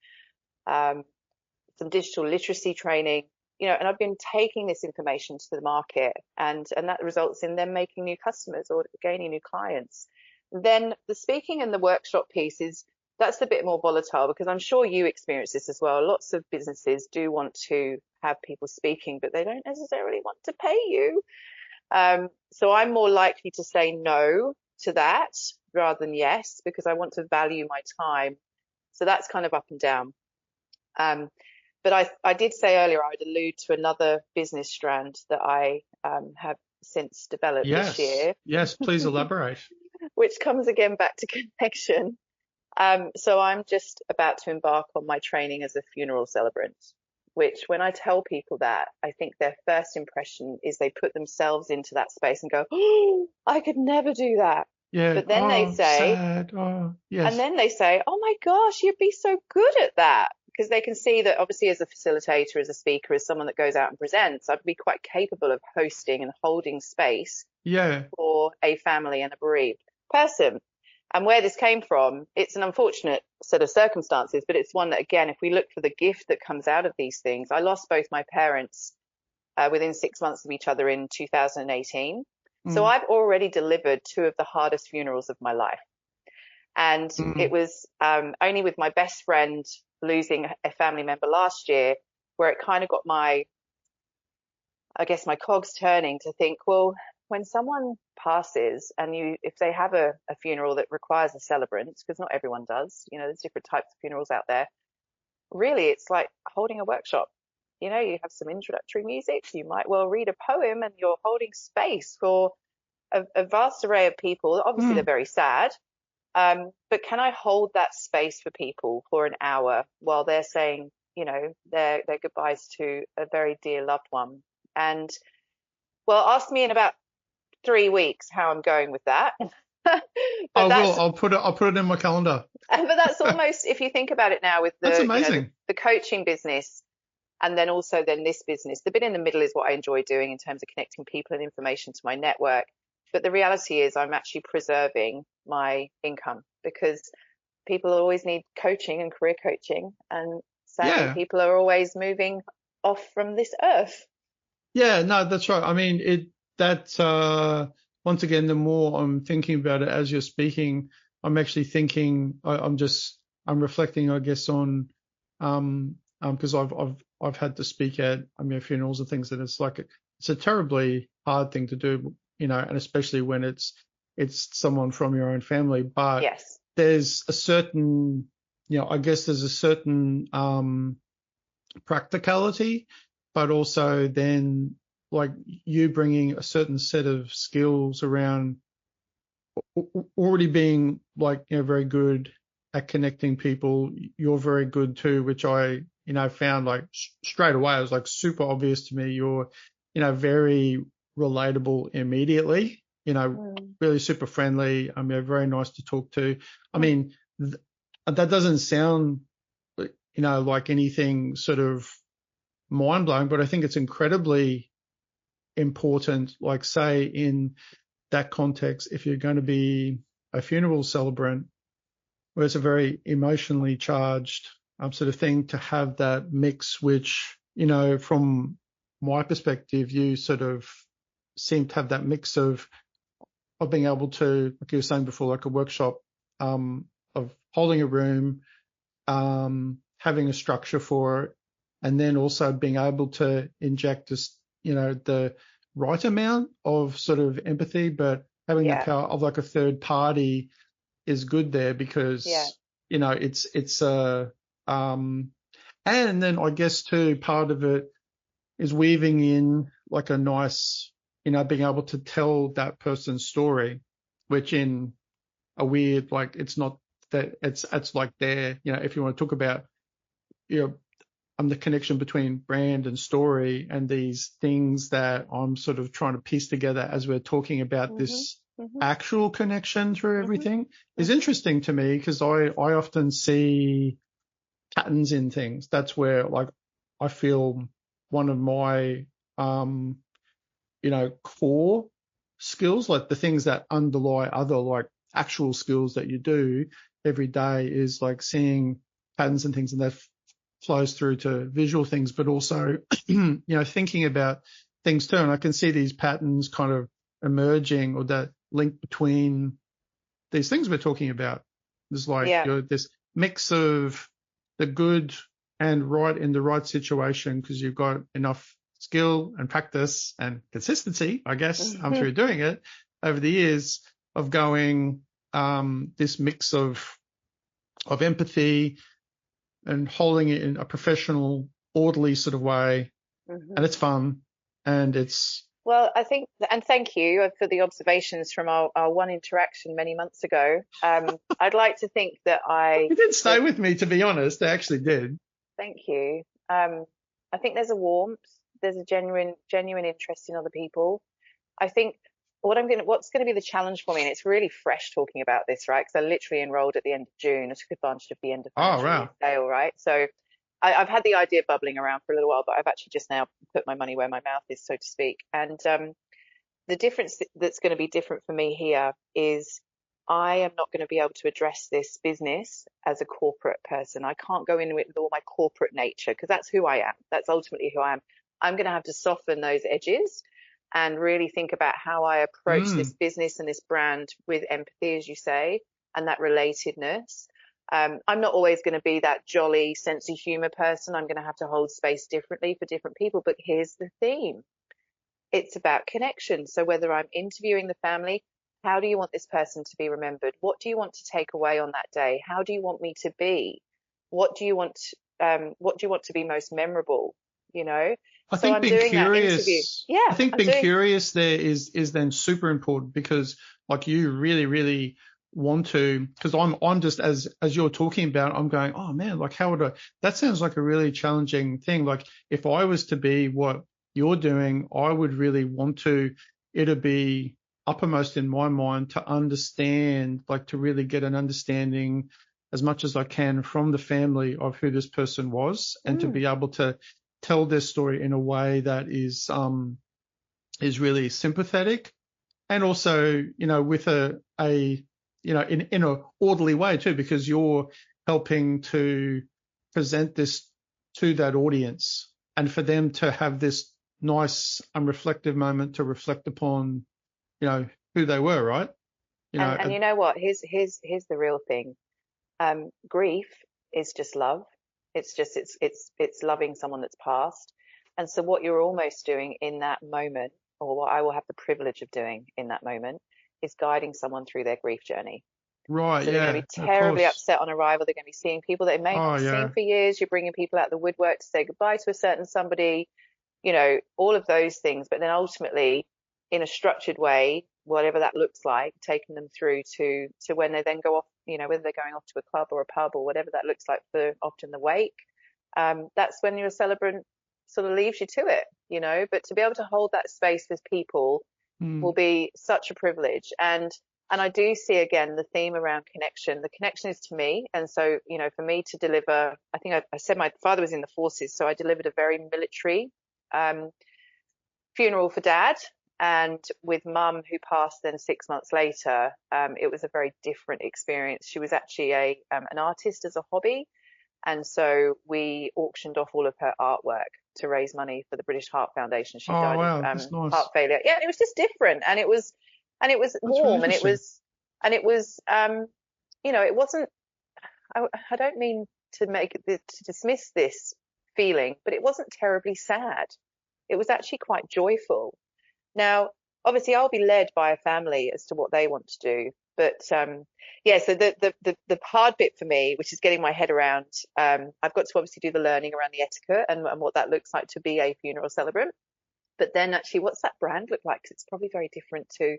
Speaker 3: some digital literacy training, and I've been taking this information to the market, and that results in them making new customers or gaining new clients. Then the speaking and the workshop piece that's the bit more volatile, because I'm sure you experience this as well. Lots of businesses do want to have people speaking, but they don't necessarily want to pay you. So I'm more likely to say no to that rather than yes, because I want to value my time. So that's kind of up and down. But I did say earlier I'd allude to another business strand that I have since developed this year.
Speaker 2: Yes, please elaborate.
Speaker 3: Which comes again back to connection. So I'm just about to embark on my training as a funeral celebrant, which when I tell people that, I think their first impression is they put themselves into that space and go, oh, I could never do that.
Speaker 2: Yeah.
Speaker 3: But then they say,
Speaker 2: sad. Oh, yes.
Speaker 3: And then they say, oh my gosh, you'd be so good at that. Because they can see that obviously as a facilitator, as a speaker, as someone that goes out and presents, I'd be quite capable of hosting and holding space for a family and a bereaved person. And where this came from, it's an unfortunate set of circumstances, but it's one that, again, if we look for the gift that comes out of these things, I lost both my parents within 6 months of each other in 2018. So I've already delivered two of the hardest funerals of my life. And it was only with my best friend losing a family member last year where it kind of got my cogs turning to think, well, when someone passes and if they have a funeral that requires a celebrant, because not everyone does, there's different types of funerals out there. Really, it's like holding a workshop. You have some introductory music. You might well read a poem, and you're holding space for a vast array of people. Obviously, they're very sad. But can I hold that space for people for an hour while they're saying, their goodbyes to a very dear loved one? And well, ask me in about 3 weeks how I'm going with that.
Speaker 2: I will. I'll put it in my calendar.
Speaker 3: But that's almost, if you think about it now, with
Speaker 2: that's amazing.
Speaker 3: The coaching business, and then also this business, the bit in the middle is what I enjoy doing in terms of connecting people and information to my network. But the reality is I'm actually preserving my income, because people always need coaching and career coaching, and sadly people are always moving off from this earth.
Speaker 2: Yeah, no, that's right. I mean, once again, the more I'm thinking about it as you're speaking, I'm actually thinking, I'm reflecting, I guess, on, because I've had to speak at, funerals and things, and it's a terribly hard thing to do, and especially when it's someone from your own family. But
Speaker 3: yes,
Speaker 2: there's a certain, I guess there's a certain practicality, but also then like you bringing a certain set of skills around already being very good at connecting people. You're very good too, which I, found straight away. It was super obvious to me. You're, very relatable immediately, really super friendly. Very nice to talk to. That doesn't sound, like anything sort of mind blowing, but I think it's incredibly important, say in that context, if you're going to be a funeral celebrant, where it's a very emotionally charged sort of thing, to have that mix, which, from my perspective, you sort of seem to have that mix of being able to, like you were saying before, like a workshop, of holding a room, having a structure for it, and then also being able to inject this, the right amount of sort of empathy, but having the power of a third party is good there, because it's and then I guess too, part of it is weaving in a nice, being able to tell that person's story, which in a weird, it's not that it's like their, if you want to talk about, the connection between brand and story and these things that I'm sort of trying to piece together as we're talking about this actual connection through everything is interesting to me, because I often see patterns in things. That's where I feel one of my core skills, the things that underlie other actual skills that you do every day, is seeing patterns and things, and that flows through to visual things, but also thinking about things too. And I can see these patterns kind of emerging, or that link between these things we're talking about. There's this mix of the good and right in the right situation, because you've got enough skill and practice and consistency, I guess, through doing it over the years, of going this mix of empathy and holding it in a professional, orderly sort of way. And it's fun, and it's...
Speaker 3: Well, I think, and thank you for the observations from our one interaction many months ago. I'd like to think that
Speaker 2: You did stay with me, to be honest. I actually did.
Speaker 3: Thank you. I think there's a warmth. There's a genuine interest in other people. I think what's going to be the challenge for me, and it's really fresh talking about this, right? Because I literally enrolled at the end of June. I took advantage of the end of financial year sale, right? So I've had the idea bubbling around for a little while, but I've actually just now put my money where my mouth is, so to speak. And the difference that's going to be different for me here is I am not going to be able to address this business as a corporate person. I can't go in with all my corporate nature, because that's who I am. That's ultimately who I am. I'm going to have to soften those edges and really think about how I approach this business and this brand with empathy, as you say, and that relatedness. I'm not always going to be that jolly sense of humor person. I'm going to have to hold space differently for different people. But here's the theme. It's about connection. So whether I'm interviewing the family, how do you want this person to be remembered? What do you want to take away on that day? How do you want me to be? What do you want to be most memorable? You know?
Speaker 2: I
Speaker 3: So
Speaker 2: think
Speaker 3: I'm
Speaker 2: being
Speaker 3: doing that interview.
Speaker 2: curious.
Speaker 3: Yeah.
Speaker 2: I think being curious there is then super important, because like you really, really want to, because I'm just as you're talking about, I'm going, oh man, like how would I, that sounds like a really challenging thing. Like if I was to be what you're doing, I would really want to, it'd be uppermost in my mind to understand, like to really get an understanding as much as I can from the family of who this person was, and to be able to tell their story in a way that is really sympathetic, and also, you know, with a you know, in a orderly way too, because you're helping to present this to that audience, and for them to have this nice reflective moment to reflect upon, you know, who they were, right? You know,
Speaker 3: And you know what? Here's the real thing. Grief is just love. It's loving someone that's passed. And so what you're almost doing in that moment, or what I will have the privilege of doing in that moment, is guiding someone through their grief journey.
Speaker 2: right,
Speaker 3: So they're going to
Speaker 2: yeah,
Speaker 3: be
Speaker 2: of
Speaker 3: terribly
Speaker 2: course.
Speaker 3: upset on arrival. They're going to be seeing people they may not
Speaker 2: Oh
Speaker 3: have
Speaker 2: yeah.
Speaker 3: seen for years. You're bringing people out the woodwork to say goodbye to a certain somebody, you know, all of those things. But then ultimately, in a structured way, whatever that looks like, taking them through to when they then go off, you know, whether they're going off to a club or a pub or whatever that looks like for often the wake. That's when your celebrant sort of leaves you to it, you know. But to be able to hold that space with people will be such a privilege. And I do see again the theme around connection. The connection is to me. And so, you know, for me to deliver, I think I said my father was in the forces, so I delivered a very military funeral for dad. And with mum, who passed then 6 months later, it was a very different experience. She was actually an artist as a hobby. And so we auctioned off all of her artwork to raise money for the British Heart Foundation. She
Speaker 2: Oh
Speaker 3: died
Speaker 2: wow,
Speaker 3: of
Speaker 2: that's nice.
Speaker 3: heart failure. Yeah, it was just different. And it was
Speaker 2: That's
Speaker 3: warm,
Speaker 2: really
Speaker 3: and it was, you know, it wasn't, I don't mean to to dismiss this feeling, but it wasn't terribly sad. It was actually quite joyful. Now, obviously, I'll be led by a family as to what they want to do. But yeah, so the hard bit for me, which is getting my head around, I've got to obviously do the learning around the etiquette and what that looks like to be a funeral celebrant. But then actually, what's that brand look like? 'Cause it's probably very different to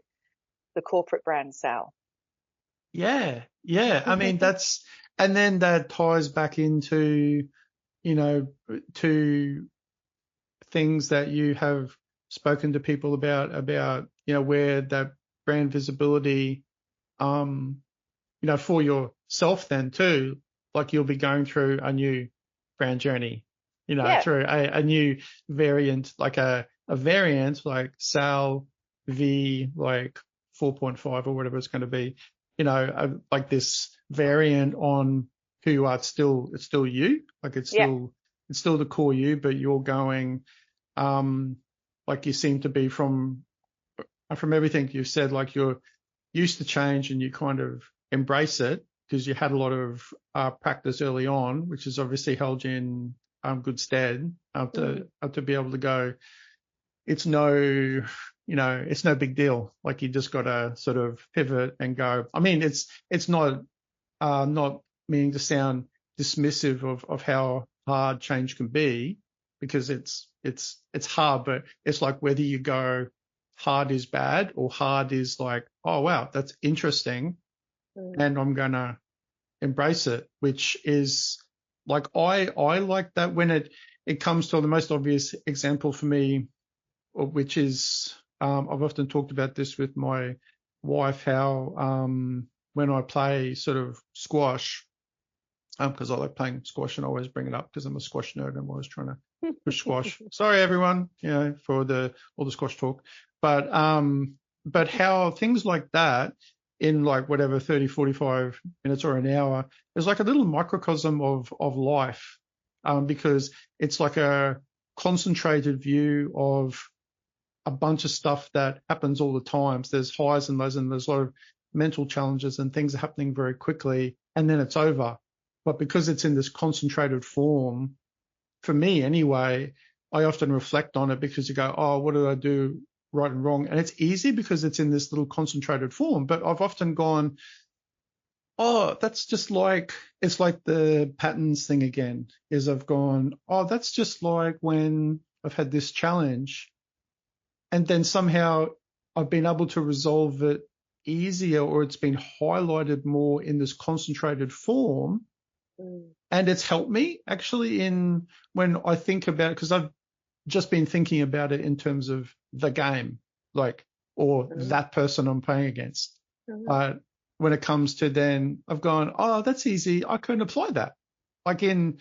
Speaker 3: the corporate brand, Sal.
Speaker 2: Yeah, yeah. I mean, that's, and then that ties back into, you know, to things that you have spoken to people about, you know, where that brand visibility, you know, for yourself then too, like you'll be going through a new brand journey, you know,
Speaker 3: Yeah,
Speaker 2: through a new variant, like a variant like Sal V, like 4.5 or whatever it's going to be, you know, like this variant on who you are. It's still you, like it's
Speaker 3: yeah,
Speaker 2: still the core you, but you're going, like you seem to be from everything you've said, like you're used to change and you kind of embrace it because you had a lot of practice early on, which has obviously held you in good stead to be able to go. It's no, you know, it's no big deal. Like you just got to sort of pivot and go. I mean, it's not meaning to sound dismissive of how hard change can be, because it's hard, but it's like whether you go hard is bad or hard is like, oh wow, that's interesting, and I'm gonna embrace it, which is like I like that when it comes to the most obvious example for me, which is I've often talked about this with my wife, how when I play sort of squash, because I like playing squash and I always bring it up because I'm a squash nerd and I'm always trying to push squash. Sorry everyone, you know, for all the squash talk, but how things like that in like whatever 30, 45 minutes or an hour is like a little microcosm of life, because it's like a concentrated view of a bunch of stuff that happens all the time. So there's highs and lows, and there's a lot of mental challenges and things are happening very quickly, and then it's over. But because it's in this concentrated form, for me anyway, I often reflect on it because you go, oh, what did I do right and wrong? And it's easy because it's in this little concentrated form. But I've often gone, oh, that's just like, it's like the patterns thing again, is I've gone, oh, that's just like when I've had this challenge. And then somehow I've been able to resolve it easier, or it's been highlighted more in this concentrated form. And it's helped me actually in when I think about it, because I've just been thinking about it in terms of the game, like, or that person I'm playing against. But when it comes to then, I've gone, oh, that's easy. I can apply that like in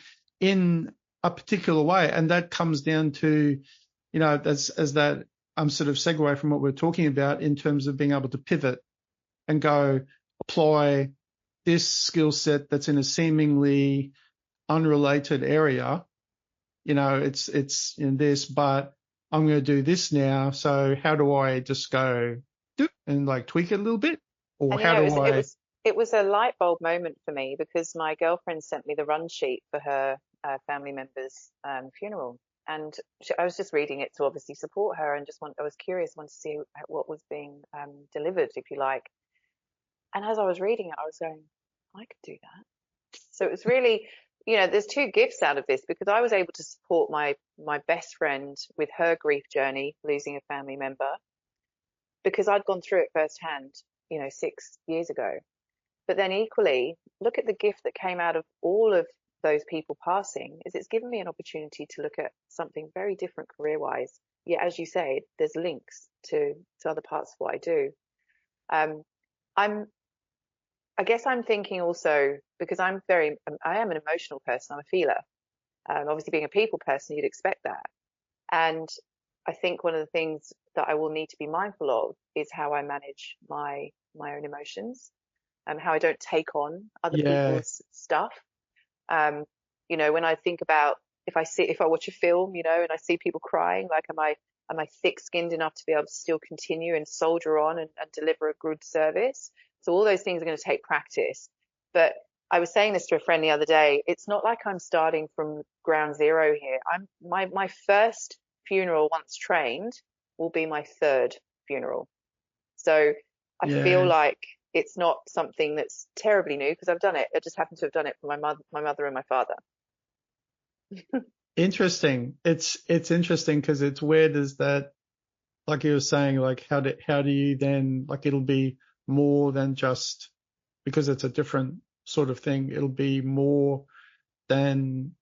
Speaker 2: a particular way. And that comes down to, you know, as that sort of segue from what we're talking about in terms of being able to pivot and go apply this skill set that's in a seemingly unrelated area. You know, it's in this, but I'm going to do this now. So how do I just go and like tweak it a little bit? Or
Speaker 3: And
Speaker 2: how do I?
Speaker 3: it was a light bulb moment for me because my girlfriend sent me the run sheet for her family member's funeral, and I was just reading it to obviously support her, and I was curious, wanted to see what was being delivered, if you like. And as I was reading it, I was going, I could do that. So it was really, you know, there's two gifts out of this because I was able to support my best friend with her grief journey, losing a family member, because I'd gone through it firsthand, you know, 6 years ago. But then equally, look at the gift that came out of all of those people passing, is it's given me an opportunity to look at something very different career-wise. Yeah, as you say, there's links to other parts of what I do. I guess I'm thinking also, because I am an emotional person, I'm a feeler. Obviously being a people person, you'd expect that. And I think one of the things that I will need to be mindful of is how I manage my own emotions, and how I don't take on other people's stuff. You know, when I think about if I watch a film, you know, and I see people crying, like am I thick-skinned enough to be able to still continue and soldier on and deliver a good service? So all those things are going to take practice. But I was saying this to a friend the other day. It's not like I'm starting from ground zero here. My first funeral, once trained, will be my third funeral. So I feel like it's not something that's terribly new because I've done it. I just happen to have done it for my mother and my father.
Speaker 2: Interesting. It's interesting because it's where does that, like you were saying, like how do you then, like it'll be more than just because it's a different sort of thing. It'll be more than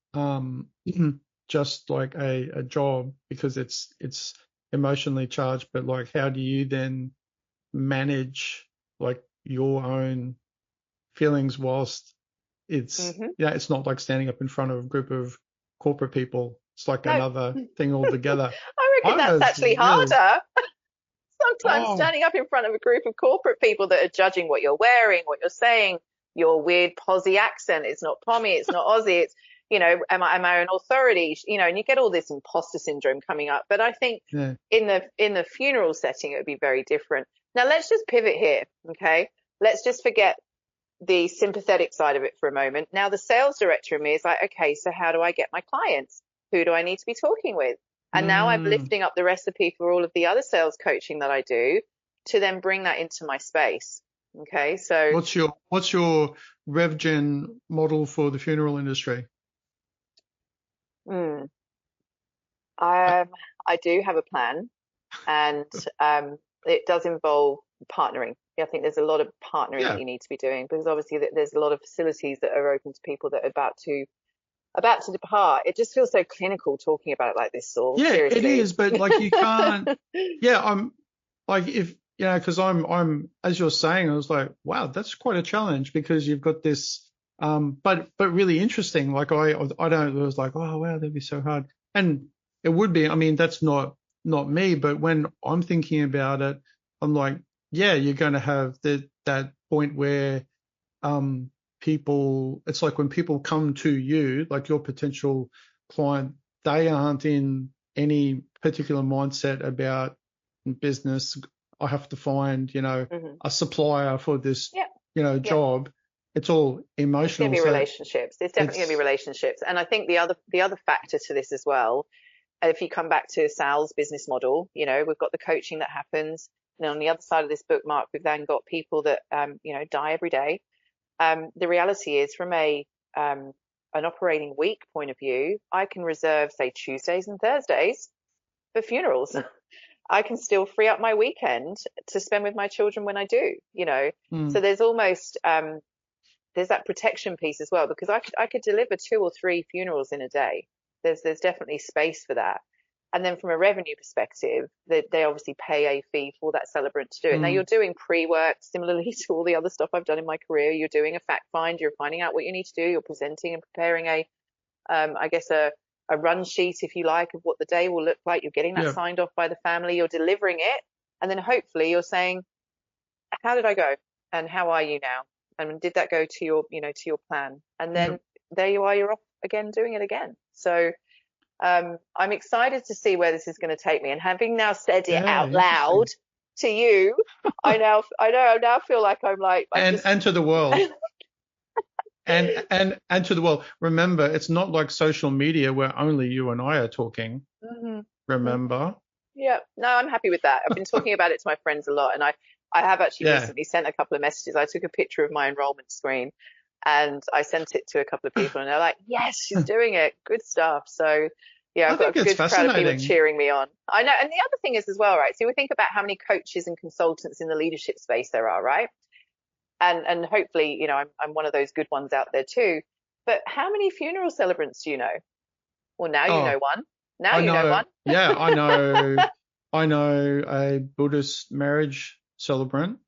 Speaker 2: just like a job because it's emotionally charged. But like, how do you then manage like your own feelings whilst it's it's not like standing up in front of a group of corporate people. It's like another thing altogether.
Speaker 3: I reckon that's actually harder. Sometimes
Speaker 2: Oh.
Speaker 3: standing up in front of a group of corporate people that are judging what you're wearing, what you're saying, your weird Posy accent. It's not Pommy, it's not Aussie. It's, you know, am I an authority? You know, and you get all this imposter syndrome coming up. But I think in the funeral setting, it would be very different. Now let's just pivot here, okay? Let's just forget the sympathetic side of it for a moment. Now the sales director in me is like, okay, so how do I get my clients? Who do I need to be talking with? And now I'm lifting up the recipe for all of the other sales coaching that I do to then bring that into my space. Okay, so
Speaker 2: what's your rev gen model for the funeral industry?
Speaker 3: I do have a plan, and it does involve partnering. I think there's a lot of partnering that you need to be doing because obviously there's a lot of facilities that are open to people that are about to depart. It just feels so clinical talking about it like this, Saul.
Speaker 2: Yeah,
Speaker 3: seriously.
Speaker 2: it is, but like you can't. I'm like if you know because I'm as you're saying, I was like, wow, that's quite a challenge because you've got this. But really interesting. Like I was like, oh wow, that'd be so hard, and it would be. I mean, that's not me, but when I'm thinking about it, I'm like, yeah, you're going to have that point where people, it's like when people come to you, like your potential client, they aren't in any particular mindset about business, I have to find,
Speaker 3: Mm-hmm.
Speaker 2: a supplier for this,
Speaker 3: Yeah.
Speaker 2: job. It's all
Speaker 3: It's going
Speaker 2: emotional.
Speaker 3: to be
Speaker 2: So
Speaker 3: relationships. It's definitely going to be
Speaker 2: it's,
Speaker 3: relationships. And I think the other factor to this as well, if you come back to Sal's business model, we've got the coaching that happens. And on the other side of this bookmark, we've then got people that, die every day. The reality is from an operating week point of view, I can reserve, say, Tuesdays and Thursdays for funerals. I can still free up my weekend to spend with my children when I do. So there's almost, there's that protection piece as well, because I could deliver 2 or 3 funerals in a day. There's definitely space for that. And then from a revenue perspective, they obviously pay a fee for that celebrant to do it. Now you're doing pre-work similarly to all the other stuff I've done in my career. You're doing a fact find, you're finding out what you need to do, you're presenting and preparing a run sheet, if you like, of what the day will look like. You're getting that signed off by the family, you're delivering it, and then hopefully you're saying, how did I go? And how are you now? And did that go to your plan? And then there you are, you're off again, doing it again. So I'm excited to see where this is going to take me. And having now said it out loud to you, I now feel like I'm like,
Speaker 2: and to the world. and to the world. Remember, it's not like social media where only you and I are talking.
Speaker 3: Mm-hmm.
Speaker 2: Remember?
Speaker 3: Yeah. No, I'm happy with that. I've been talking about it to my friends a lot, and I have actually recently sent a couple of messages. I took a picture of my enrollment screen and I sent it to a couple of people, and they're like, yes, she's doing it. Good stuff. So yeah, I've got a good crowd of people cheering me on. I know. And the other thing is as well, right? So we think about how many coaches and consultants in the leadership space there are, right? And hopefully, I'm one of those good ones out there too. But how many funeral celebrants do you know? Well, now you know one. Now you know one.
Speaker 2: Yeah, I know a Buddhist marriage celebrant.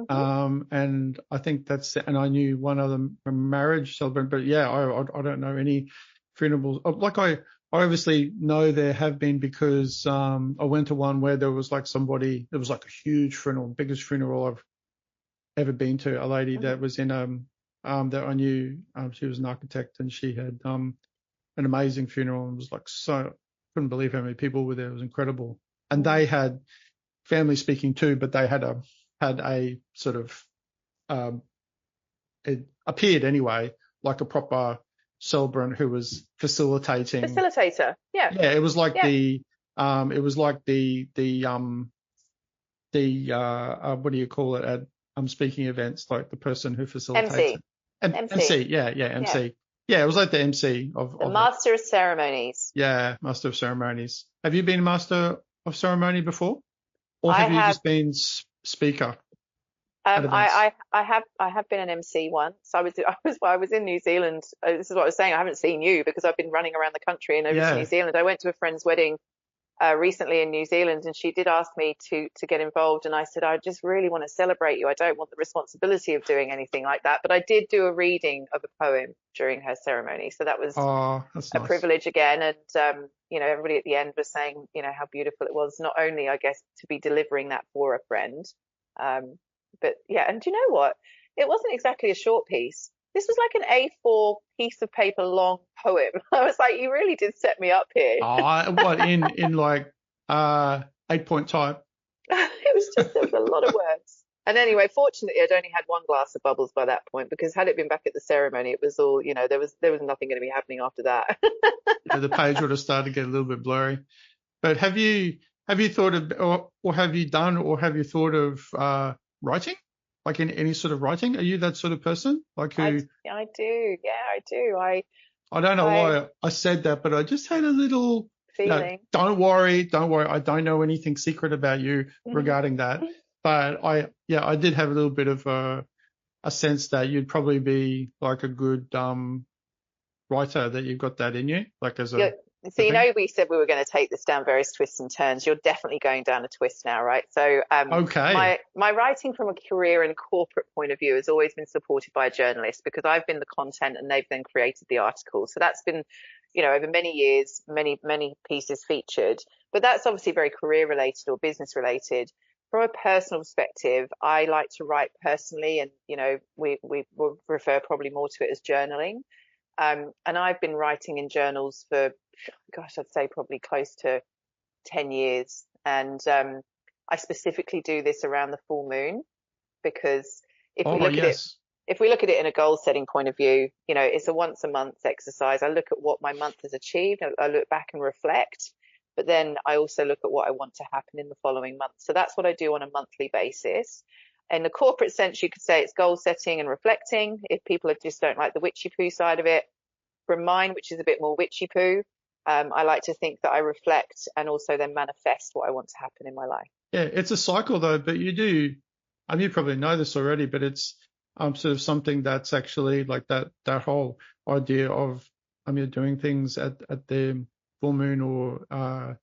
Speaker 2: And I think and I knew one other marriage celebrant, but I don't know any funerals. Like I obviously know there have been, because I went to one where there was like somebody, there was like a huge funeral, biggest funeral I've ever been to. A lady that was in that I knew, she was an architect, and she had an amazing funeral, and was like, so couldn't believe how many people were there. It was incredible. And they had family speaking too, but they had a sort of it appeared anyway like a proper celebrant who was
Speaker 3: facilitator. Yeah,
Speaker 2: it was like the what do you call it at speaking events, like the person who facilitates
Speaker 3: MC.
Speaker 2: MC. It was like the MC of
Speaker 3: the master of ceremonies.
Speaker 2: Master of ceremonies. Have you been master of ceremony before, or have you just been speaker?
Speaker 3: I have been an MC once. I was in New Zealand. This is what I was saying. I haven't seen you because I've been running around the country and over to New Zealand. I went to a friend's wedding recently in New Zealand, and she did ask me to get involved, and I said, I just really want to celebrate you. I don't want the responsibility of doing anything like that, but I did do a reading of a poem during her ceremony, so that was a privilege again. And everybody at the end was saying how beautiful it was, not only I guess to be delivering that for a friend, but and do you know what, it wasn't exactly a short piece. This was like an A4 piece of paper long poem. I was like, you really did set me up here.
Speaker 2: What, in like 8-point type?
Speaker 3: There was a lot of words. And anyway, fortunately, I'd only had one glass of bubbles by that point, because had it been back at the ceremony, it was all, there was nothing going to be happening after that.
Speaker 2: The page would have started to get a little bit blurry. But have you thought of, or have you done, or have you thought of writing? Like in any sort of writing? Are you that sort of person? Like who?
Speaker 3: I do. Yeah, I do.
Speaker 2: I don't know why I said that, but I just had a little
Speaker 3: feeling.
Speaker 2: No, don't worry. I don't know anything secret about you regarding that. But I did have a little bit of a sense that you'd probably be like a good writer, that you've got that in you, like as a.
Speaker 3: So we said we were going to take this down various twists and turns. You're definitely going down a twist now, right? So
Speaker 2: okay.
Speaker 3: My writing from a career and corporate point of view has always been supported by a journalist, because I've been the content and they've then created the article. So that's been, over many years, many pieces featured. But that's obviously very career related or business related. From a personal perspective, I like to write personally, and we will refer probably more to it as journaling. And I've been writing in journals for, I'd say probably close to 10 years. And I specifically do this around the full moon because if we
Speaker 2: Oh,
Speaker 3: look at it,
Speaker 2: yes.
Speaker 3: if we look at it in a goal setting point of view, it's a once a month exercise. I look at what my month has achieved. I look back and reflect, but then I also look at what I want to happen in the following month. So that's what I do on a monthly basis. In the corporate sense, you could say it's goal setting and reflecting. If people just don't like the witchy poo side of it, from mine, which is a bit more witchy poo, I like to think that I reflect and also then manifest what I want to happen in my life.
Speaker 2: Yeah, it's a cycle though, but you do, I mean, you probably know this already, but it's sort of something that's actually like that whole idea of you're doing things at the full moon or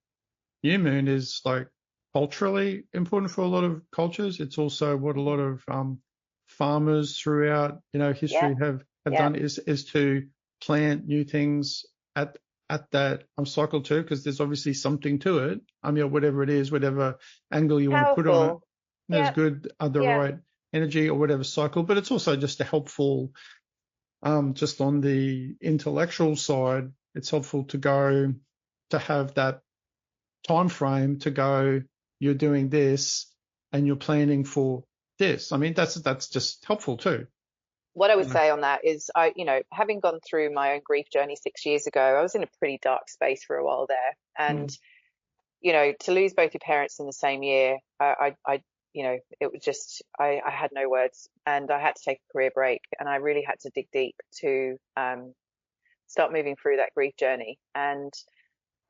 Speaker 2: new moon is like culturally important for a lot of cultures. It's also what a lot of farmers throughout
Speaker 3: Yeah,
Speaker 2: history have
Speaker 3: yeah.
Speaker 2: done is to plant new things at that cycle too, because there's obviously something to it. Whatever it is, whatever angle you want to put on it,
Speaker 3: Powerful.
Speaker 2: there's
Speaker 3: Yeah,
Speaker 2: good the
Speaker 3: yeah.
Speaker 2: right energy or whatever cycle. But it's also just a helpful, just on the intellectual side, it's helpful to have that time frame to go, you're doing this and you're planning for this. I mean, that's just helpful too.
Speaker 3: What I would
Speaker 2: Yeah.
Speaker 3: say on that is having gone through my own grief journey 6 years ago, I was in a pretty dark space for a while there. And,
Speaker 2: Mm.
Speaker 3: to lose both your parents in the same year, it was just, I had no words and I had to take a career break and I really had to dig deep to start moving through that grief journey. And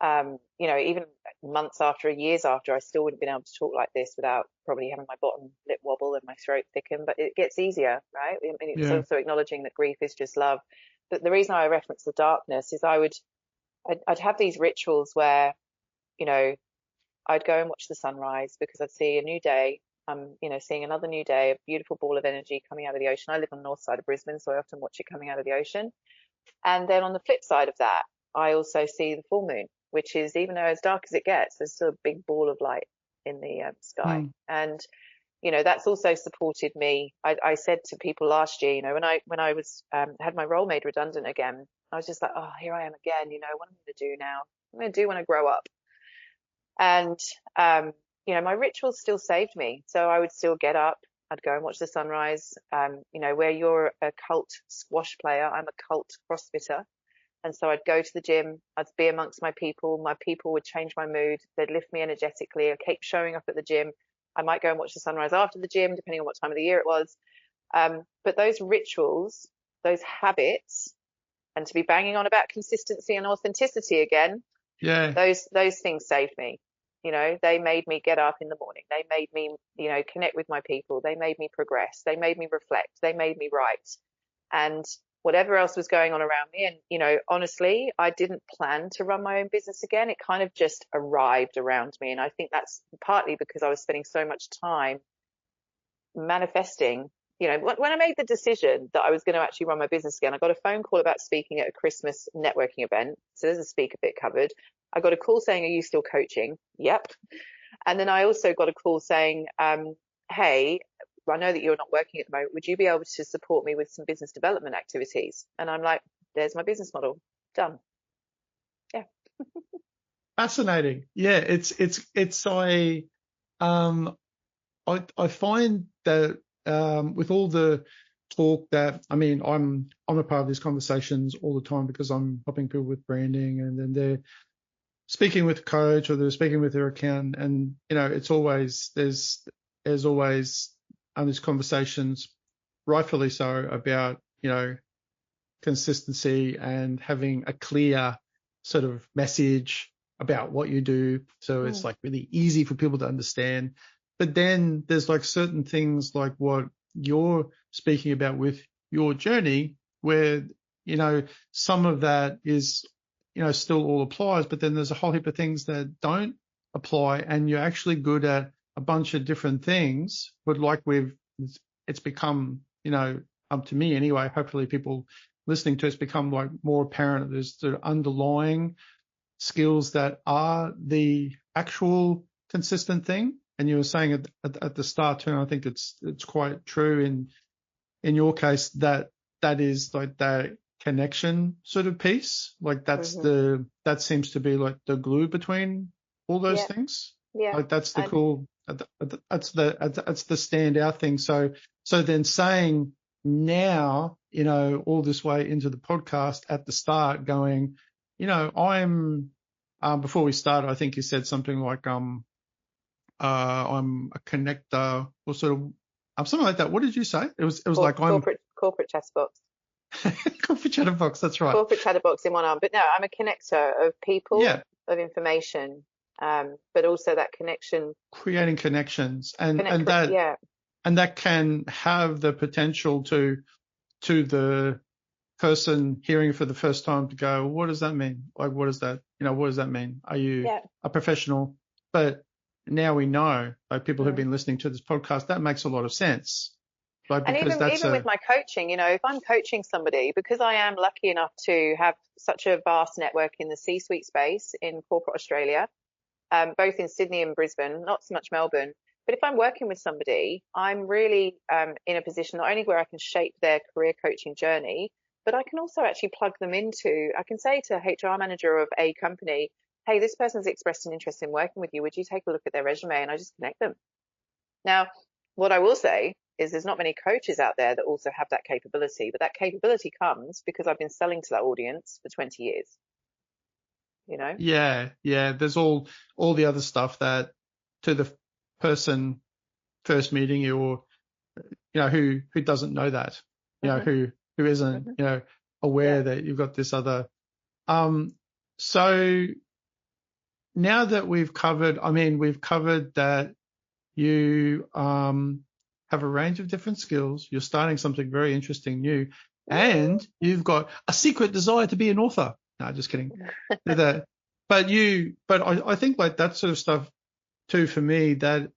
Speaker 3: even months after, years after, I still wouldn't have been able to talk like this without probably having my bottom lip wobble and my throat thicken. But it gets easier, right? I mean, it's
Speaker 2: Yeah.
Speaker 3: also acknowledging that grief is just love. But the reason I reference the darkness is I'd have these rituals where, you know, I'd go and watch the sunrise because I'd see a new day. I'm, seeing another new day, a beautiful ball of energy coming out of the ocean. I live on the north side of Brisbane, so I often watch it coming out of the ocean. And then on the flip side of that, I also see the full moon, which is, even though as dark as it gets, there's still a big ball of light in the sky.
Speaker 2: Mm.
Speaker 3: And that's also supported me. I said to people last year, when I was had my role made redundant again, I was just like, oh, here I am again. What am I going to do now? What am I going to do when I grow up? And my rituals still saved me. So I would still get up. I'd go and watch the sunrise. Where you're a cult squash player, I'm a cult CrossFitter. And so I'd go to the gym, I'd be amongst my people would change my mood, they'd lift me energetically, I'd keep showing up at the gym. I might go and watch the sunrise after the gym, depending on what time of the year it was. But those rituals, those habits, and to be banging on about consistency and authenticity again,
Speaker 2: Yeah.
Speaker 3: those things saved me. They made me get up in the morning. They made me, connect with my people. They made me progress. They made me reflect. They made me write. And whatever else was going on around me. And, honestly, I didn't plan to run my own business again. It kind of just arrived around me. And I think that's partly because I was spending so much time manifesting. When I made the decision that I was going to actually run my business again, I got a phone call about speaking at a Christmas networking event. So there's a speaker bit covered. I got a call saying, are you still coaching? Yep. And then I also got a call saying, hey, I know that you're not working at the moment. Would you be able to support me with some business development activities? And I'm like, there's my business model. Done. Yeah.
Speaker 2: Fascinating. Yeah. I find that with all the talk that, I mean, I'm a part of these conversations all the time because I'm helping people with branding, and then they're speaking with a coach or they're speaking with their accountant, and it's always there's always these conversations, rightfully so, about consistency and having a clear sort of message about what you do, so it's like really easy for people to understand. But then there's like certain things like what you're speaking about with your journey, where some of that is still all applies, but then there's a whole heap of things that don't apply, and you're actually good at a bunch of different things. But like it's become, to me anyway, hopefully people listening to it's become like more apparent that there's the underlying skills that are the actual consistent thing. And you were saying at the start too, and I think it's quite true in your case, that is like that connection sort of piece. Like that seems to be like the glue between all those things.
Speaker 3: Yeah.
Speaker 2: Like that's the
Speaker 3: And
Speaker 2: cool, that's the standout thing. So then saying now, all this way into the podcast at the start going, before we started, I think you said something like, I'm a connector or sort of, something like that. What did you say? It was like I'm
Speaker 3: corporate chatterbox.
Speaker 2: coffee chatterbox. That's right.
Speaker 3: Corporate chatterbox in one arm. But no, I'm a connector of people,
Speaker 2: Yeah.
Speaker 3: of information, but also that connection.
Speaker 2: Creating connections and
Speaker 3: Yeah.
Speaker 2: that can have the potential to the person hearing for the first time to go, what does that mean? Like, what does that mean? Are you
Speaker 3: Yeah.
Speaker 2: a professional? But now we know, like people who've been listening to this podcast, that makes a lot of sense. Like,
Speaker 3: And
Speaker 2: because
Speaker 3: even with my coaching, if I'm coaching somebody, because I am lucky enough to have such a vast network in the C-suite space in corporate Australia, both in Sydney and Brisbane, not so much Melbourne. But if I'm working with somebody, I'm really in a position not only where I can shape their career coaching journey, but I can also actually plug them into, I can say to HR manager of a company, hey, this person's expressed an interest in working with you. Would you take a look at their resume? And I just connect them. Now, what I will say is there's not many coaches out there that also have that capability, but that capability comes because I've been selling to that audience for 20 years.
Speaker 2: Yeah. There's all the other stuff that to the person first meeting you, or who doesn't know that, who isn't aware that you've got this other. So now that we've covered that you have a range of different skills. You're starting something very interesting new, and you've got a secret desire to be an author. No, just kidding. But I think like that sort of stuff too, for me, that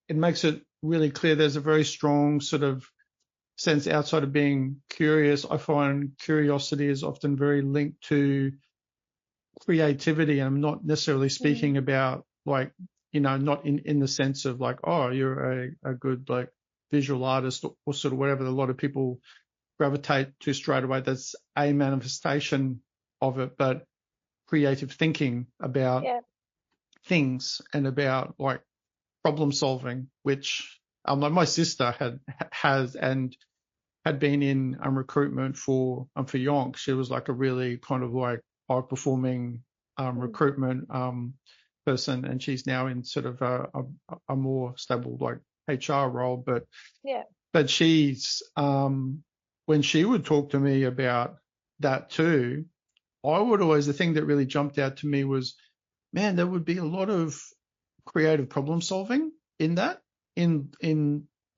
Speaker 2: it makes it really clear there's a very strong sort of sense outside of being curious. I find curiosity is often very linked to creativity. I'm not necessarily speaking about like, not in the sense of like, oh, you're a good like visual artist or sort of whatever a lot of people gravitate to straight away. That's a manifestation of it, but creative thinking about things and about like problem solving, which like my sister had been in recruitment for Yonk. She was like a really kind of like high performing recruitment person, and she's now in sort of a more stable like HR role. But she's when she would talk to me about that too, the thing that really jumped out to me was, man, there would be a lot of creative problem solving in that, in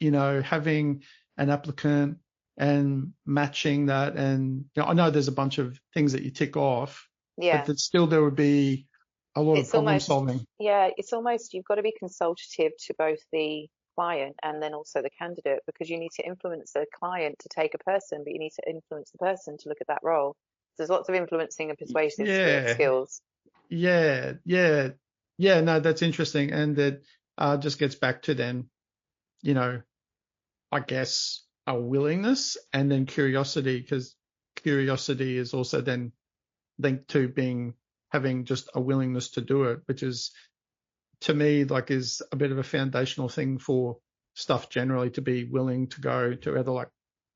Speaker 2: having an applicant and matching that. And I know there's a bunch of things that you tick off, but that still there would be a lot of problem solving.
Speaker 3: Yeah, it's almost, you've got to be consultative to both the client and then also the candidate, because you need to influence the client to take a person, but you need to influence the person to look at that role. There's lots of influencing and persuasive skills.
Speaker 2: Yeah. No, that's interesting. And that just gets back to then, I guess a willingness and then curiosity, because curiosity is also then linked to having just a willingness to do it, which is, to me, like is a bit of a foundational thing for stuff generally, to be willing to go to either like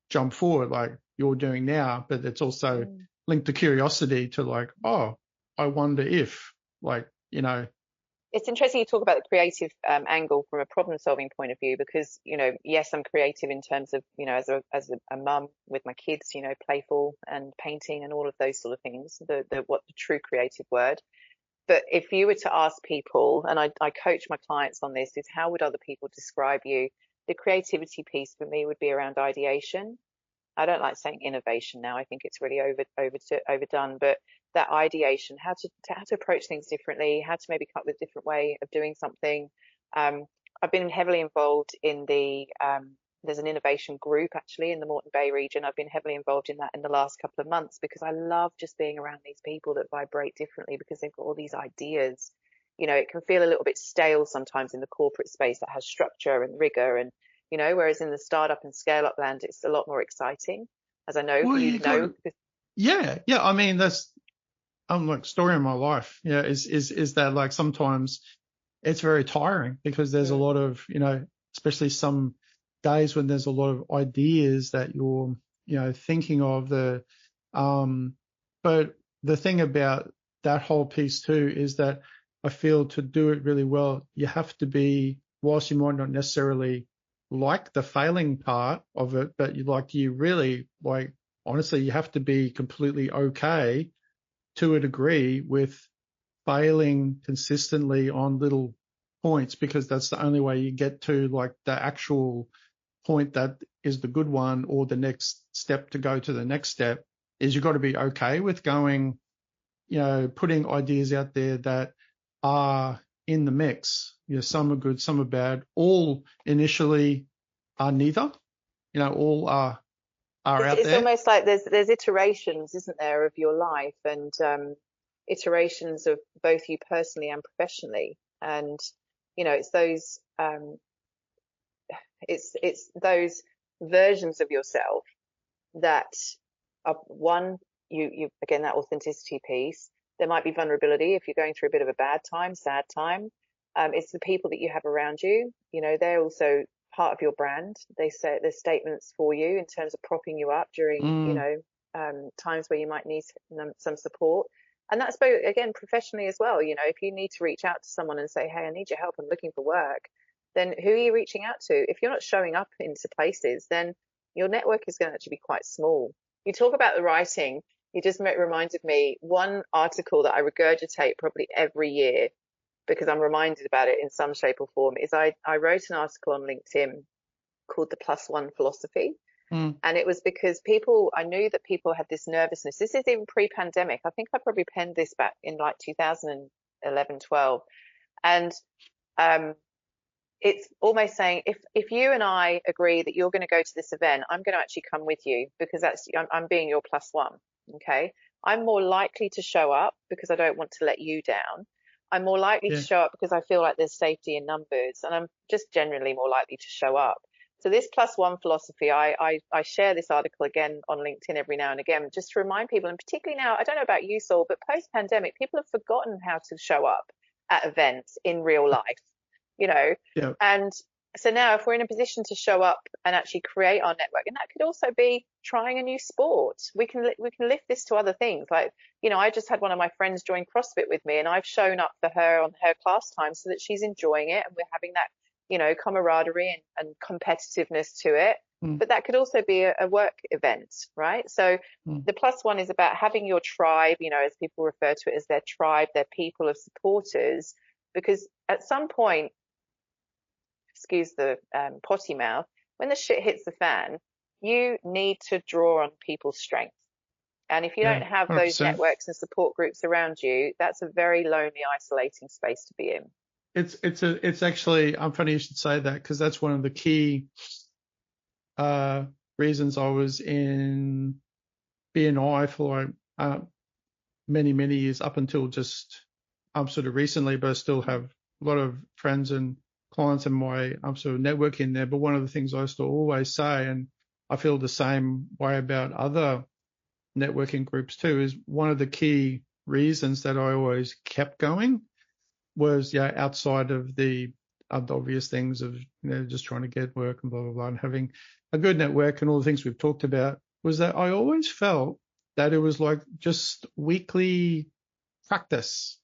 Speaker 2: jump forward like you're doing now, but it's also linked to curiosity to like, oh, I wonder if like,
Speaker 3: It's interesting you talk about the creative angle from a problem solving point of view, because, yes, I'm creative in terms of, as a mum with my kids, playful and painting and all of those sort of things, the true creative word. But if you were to ask people, and I coach my clients on this, is how would other people describe you? The creativity piece for me would be around ideation. I don't like saying innovation now. I think it's really overdone, but that ideation, how to approach things differently, how to maybe come up with a different way of doing something. I've been heavily involved in there's an innovation group actually in the Moreton Bay region. I've been heavily involved in that in the last couple of months, because I love just being around these people that vibrate differently, because they've got all these ideas. It can feel a little bit stale sometimes in the corporate space that has structure and rigor, and whereas in the startup and scale up land, it's a lot more exciting, as I know
Speaker 2: well,
Speaker 3: you know.
Speaker 2: Yeah. I mean, like story of my life, is that like sometimes it's very tiring because there's a lot of, especially some days when there's a lot of ideas that you're, thinking of but the thing about that whole piece too is that I feel to do it really well, you have to be, whilst you might not necessarily like the failing part of it, but you really honestly, you have to be completely okay to a degree with failing consistently on little points, because that's the only way you get to like the actual point that is the good one, or the next step to go to the next step is you've got to be okay with going, putting ideas out there that are in the mix. Some are good, some are bad. All initially are neither. All are out
Speaker 3: It's
Speaker 2: there.
Speaker 3: almost like there's iterations, isn't there, of your life, and iterations of both you personally and professionally. And it's those it's those versions of yourself that are one, you again, that authenticity piece. There might be vulnerability if you're going through a bit of a bad time, sad time. It's the people that you have around you. They're also part of your brand. They say there's statements for you in terms of propping you up during, times where you might need some support. And that's both, again, professionally as well. If you need to reach out to someone and say, hey, I need your help, I'm looking for work, then who are you reaching out to? If you're not showing up into places, then your network is going to actually be quite small. You talk about the writing. You just reminded me one article that I regurgitate probably every year because I'm reminded about it in some shape or form is I wrote an article on LinkedIn called the +1 philosophy. And it was because I knew that people had this nervousness. This is even pre-pandemic. I think I probably penned this back in like 2011, 12. And it's almost saying, if you and I agree that you're going to go to this event, I'm going to actually come with you because I'm being your +1. Okay. I'm more likely to show up because I don't want to let you down. I'm more likely to show up because I feel like there's safety in numbers, and I'm just generally more likely to show up. So this +1 philosophy, I share this article again on LinkedIn every now and again, just to remind people, and particularly now, I don't know about you, Saul, but post-pandemic, people have forgotten how to show up at events in real life, and so now if we're in a position to show up and actually create our network, and that could also be trying a new sport, we can lift this to other things. Like, I just had one of my friends join CrossFit with me, and I've shown up for her on her class time so that she's enjoying it, and we're having that, camaraderie and competitiveness to it. But that could also be a work event, right? So the +1 is about having your tribe, as people refer to it as their tribe, their people of supporters, because at some point, excuse the potty mouth, when the shit hits the fan, you need to draw on people's strength. And if you don't have
Speaker 2: 100%.
Speaker 3: those networks and support groups around you, that's a very lonely, isolating space to be in.
Speaker 2: It's actually, I'm funny you should say that, because that's one of the key reasons I was in BNI for many, many years, up until just sort of recently, but I still have a lot of friends and clients in my sort of network in there. But one of the things I used to always say, and I feel the same way about other networking groups too, is one of the key reasons that I always kept going was, outside of the obvious things of, just trying to get work and blah, blah, blah, and having a good network and all the things we've talked about, was that I always felt that it was like just weekly practice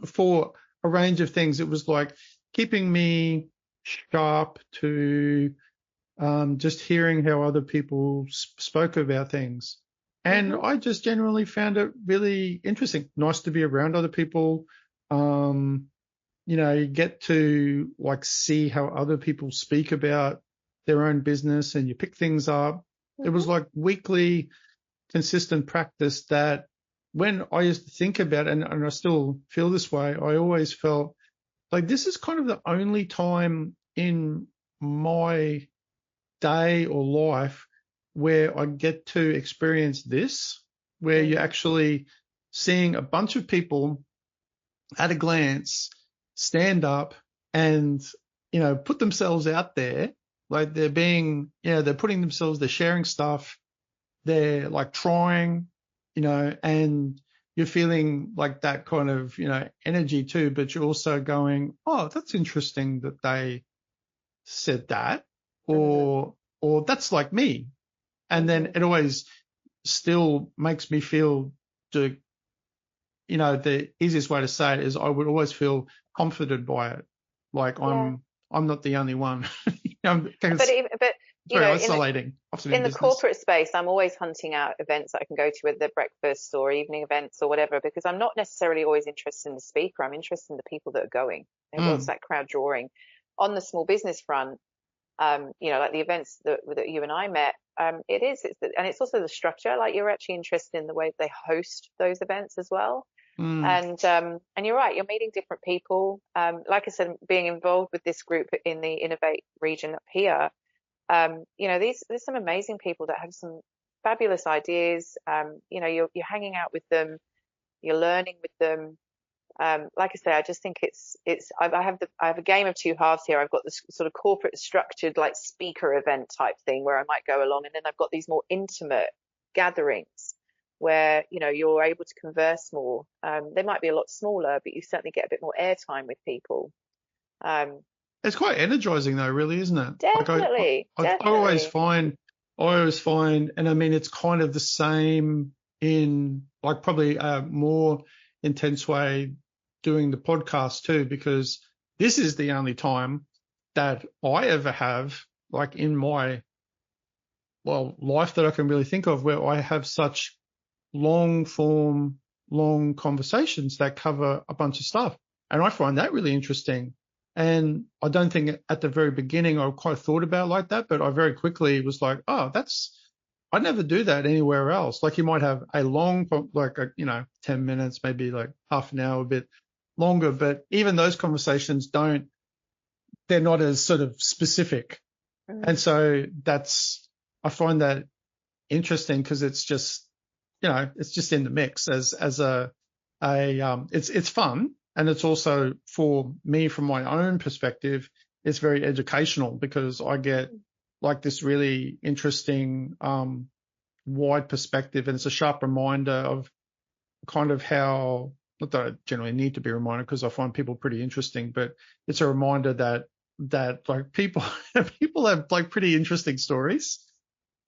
Speaker 2: for a range of things. It was like keeping me sharp to just hearing how other people spoke about things. And I just generally found it really interesting. Nice to be around other people. You get to like see how other people speak about their own business, and you pick things up. It was like weekly consistent practice that when I used to think about it, and I still feel this way, I always felt like this is kind of the only time in my day or life where I get to experience this, where you're actually seeing a bunch of people at a glance stand up and, put themselves out there. Like they're being, they're putting themselves, they're sharing stuff, they're like trying, and you're feeling like that kind of, energy too, but you're also going, oh, that's interesting that they said that, or that's like me. And then it always still makes me feel the easiest way to say it is I would always feel comforted by it. Like I'm not the only one.
Speaker 3: But
Speaker 2: it's very isolating. Often
Speaker 3: in the
Speaker 2: business.
Speaker 3: corporate space, I'm always hunting out events that I can go to, whether they're breakfast or evening events or whatever, because I'm not necessarily always interested in the speaker. I'm interested in the people that are going and what's that crowd drawing. On the small business front, like the events that you and I met, and it's also the structure. Like you're actually interested in the way they host those events as well. And you're right, you're meeting different people. Like I said, being involved with this group in the Innovate region up here, there's some amazing people that have some fabulous ideas. You're hanging out with them, you're learning with them. Like I say, I just think I have a game of two halves here. I've got this sort of corporate structured like speaker event type thing where I might go along, and then I've got these more intimate gatherings where you're able to converse more. They might be a lot smaller, but you certainly get a bit more airtime with people.
Speaker 2: It's quite energizing though, really, isn't it?
Speaker 3: Definitely,
Speaker 2: I always find, and I mean, it's kind of the same in like probably a more intense way doing the podcast too, because this is the only time that I ever have, like in my life that I can really think of, where I have such long conversations that cover a bunch of stuff. And I find that really interesting. And I don't think at the very beginning I quite thought about it like that, but I very quickly was like, oh, I never do that anywhere else. Like you might have a long, 10 minutes, maybe like half an hour, a bit longer, but even those conversations they're not as sort of specific. And so I find that interesting because it's just, it's just in the mix it's fun. And it's also, for me, from my own perspective, it's very educational because I get like this really interesting, wide perspective. And it's a sharp reminder of kind of how, not that I generally need to be reminded because I find people pretty interesting, but it's a reminder that like people have like pretty interesting stories.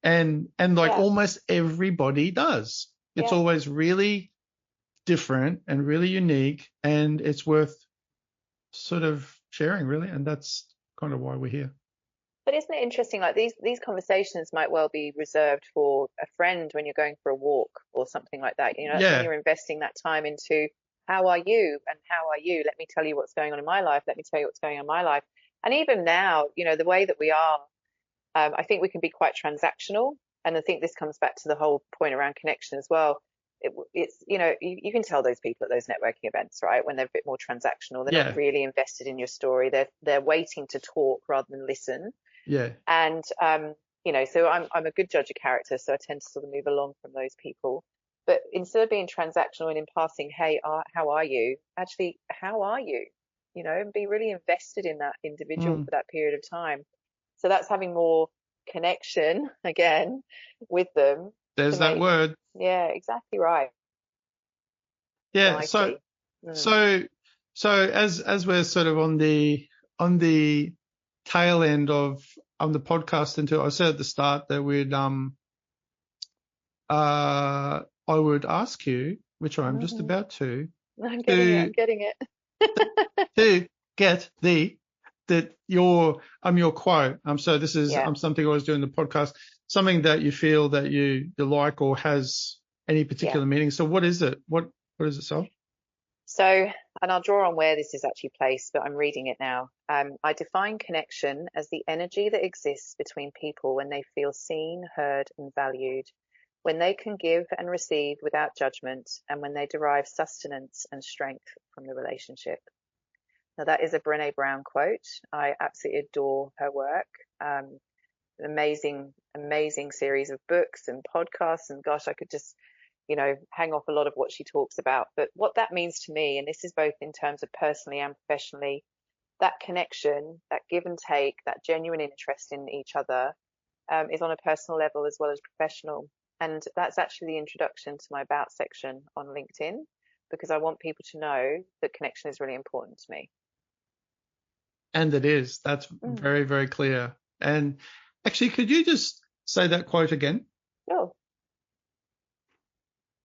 Speaker 2: And like almost everybody does. It's always really different and really unique, and it's worth sort of sharing, really. And that's kind of why we're here.
Speaker 3: But isn't it interesting? Like these conversations might well be reserved for a friend when you're going for a walk or something like that. That's when you're investing that time into how are you and how are you? Let me tell you what's going on in my life. Let me tell you what's going on in my life. And even now, the way that we are, I think we can be quite transactional. And I think this comes back to the whole point around connection as well. It's you can tell those people at those networking events, right, when they're a bit more transactional. They're not really invested in your story. They're waiting to talk rather than listen. And so I'm a good judge of character, so I tend to sort of move along from those people. But instead of being transactional and in passing, hey, how are you? Actually, how are you? And be really invested in that individual for that period of time. So that's having more connection again with them.
Speaker 2: There's that word.
Speaker 3: Yeah, exactly right.
Speaker 2: Yeah. So as we're sort of on the tail end of the podcast, I said at the start that I would ask you, which I'm just about to.
Speaker 3: I'm getting it.
Speaker 2: to get your quote. So this is something I was doing the podcast, something that you feel that you like or has any particular meaning. So what is it? What is it, Saul?
Speaker 3: So, and I'll draw on where this is actually placed, but I'm reading it now. I define connection as the energy that exists between people when they feel seen, heard, and valued, when they can give and receive without judgment, and when they derive sustenance and strength from the relationship. Now, that is a Brené Brown quote. I absolutely adore her work. An amazing series of books and podcasts, and gosh, I could just hang off a lot of what she talks about. But what that means to me, and this is both in terms of personally and professionally, that connection, that give and take, that genuine interest in each other is on a personal level as well as professional. And that's actually the introduction to my About section on LinkedIn, because I want people to know that connection is really important to me.
Speaker 2: And it is. That's very, very clear. And actually, could you just say that quote again?
Speaker 3: Sure.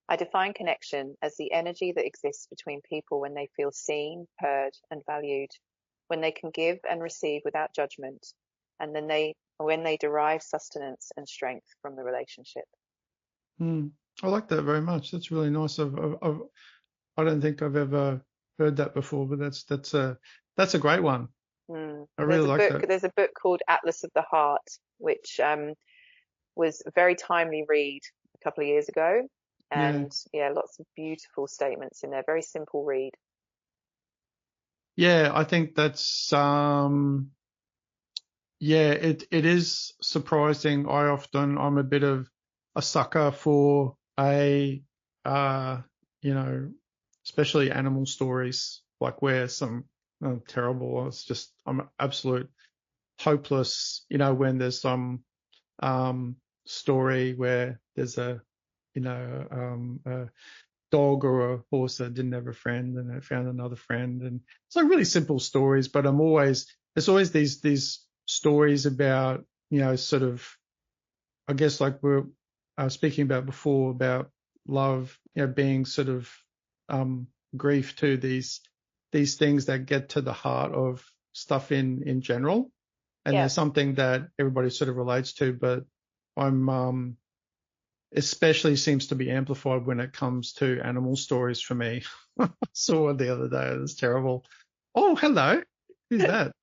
Speaker 3: I define connection as the energy that exists between people when they feel seen, heard, and valued, when they can give and receive without judgment, and then when they derive sustenance and strength from the relationship.
Speaker 2: I like that very much. That's really nice. I don't think I've ever heard that before, but that's a great one. I really like that.
Speaker 3: There's a book called Atlas of the Heart, which was a very timely read a couple of years ago. And lots of beautiful statements in there. Very simple read.
Speaker 2: Yeah, I think that's it is surprising. I'm a bit of a sucker for especially animal stories, like where some terrible. I'm absolute hopeless. When there's some story where there's a dog or a horse that didn't have a friend and it found another friend, and it's like really simple stories. But there's always these stories about sort of, I guess, like we're speaking about before, about love, being sort of grief to these things that get to the heart of stuff in general, and there's something that everybody sort of relates to, but I'm especially seems to be amplified when it comes to animal stories for me. I saw one the other day. It was terrible. Oh, hello. Who's that?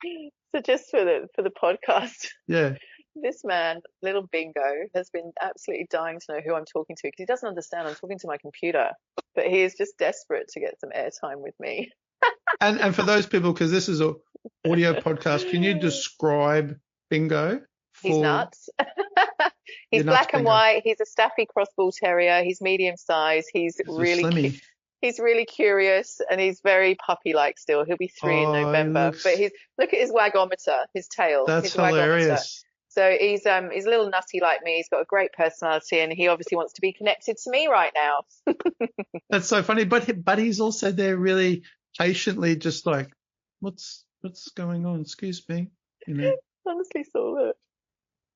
Speaker 3: So just for the podcast.
Speaker 2: Yeah.
Speaker 3: This man, little Bingo, has been absolutely dying to know who I'm talking to, because he doesn't understand I'm talking to my computer, but he is just desperate to get some airtime with me.
Speaker 2: And for those people, because this is an audio podcast, can you describe Bingo?
Speaker 3: He's nuts. He's black and white. He's a Staffy Cross Bull Terrier. He's medium size. He's really curious, and he's very puppy-like still. He'll be 3 in November. But look at his wagometer, his tail.
Speaker 2: That's hilarious.
Speaker 3: Wagometer. So he's a little nutty like me. He's got a great personality, and he obviously wants to be connected to me right now.
Speaker 2: That's so funny. But he's also there really patiently, just like, what's going on? Excuse me.
Speaker 3: Honestly, Saul, look.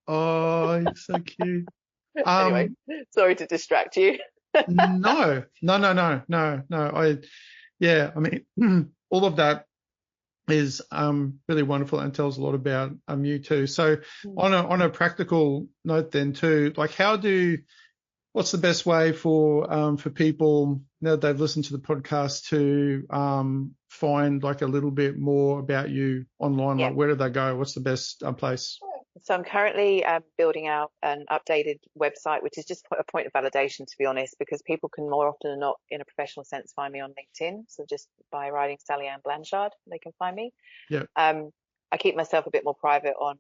Speaker 2: Oh, he's so cute.
Speaker 3: Anyway, sorry to distract you.
Speaker 2: No. I mean, all of that is really wonderful and tells a lot about you too. So on a practical note then too, like what's the best way for people now that they've listened to the podcast to find like a little bit more about you online? Like where do they go? What's the best place?
Speaker 3: So I'm currently building out an updated website, which is just a point of validation, to be honest, because people can more often than not, in a professional sense, find me on LinkedIn. So just by writing Sally Ann Blanchard, they can find me.
Speaker 2: Yeah.
Speaker 3: I keep myself a bit more private on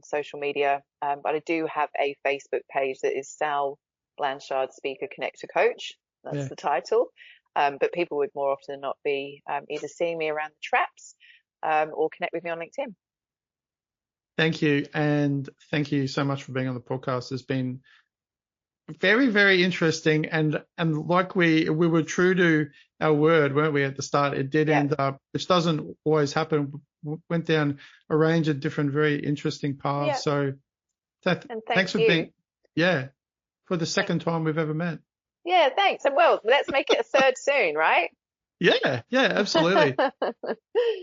Speaker 3: social media, but I do have a Facebook page that is Sal Blanchard Speaker Connector Coach. That's the title. But people would more often than not be either seeing me around the traps or connect with me on LinkedIn.
Speaker 2: Thank you. And thank you so much for being on the podcast. It's been very, very interesting. And like we were true to our word, weren't we, at the start? It did end up, which doesn't always happen, went down a range of different, very interesting paths. So thanks for being, for the second time we've ever met.
Speaker 3: Yeah, thanks. And well, let's make it a third soon, right?
Speaker 2: Yeah, absolutely.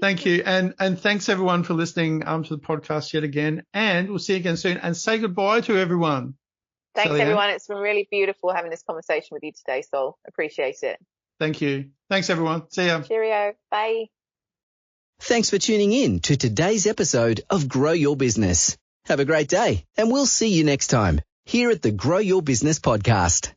Speaker 2: Thank you. And thanks everyone for listening to the podcast yet again. And we'll see you again soon. And say goodbye to everyone.
Speaker 3: Thanks, everyone. It's been really beautiful having this conversation with you today, Saul. Appreciate it.
Speaker 2: Thank you. Thanks, everyone. See ya.
Speaker 3: Cheerio. Bye.
Speaker 1: Thanks for tuning in to today's episode of Grow Your Business. Have a great day, and we'll see you next time here at the Grow Your Business podcast.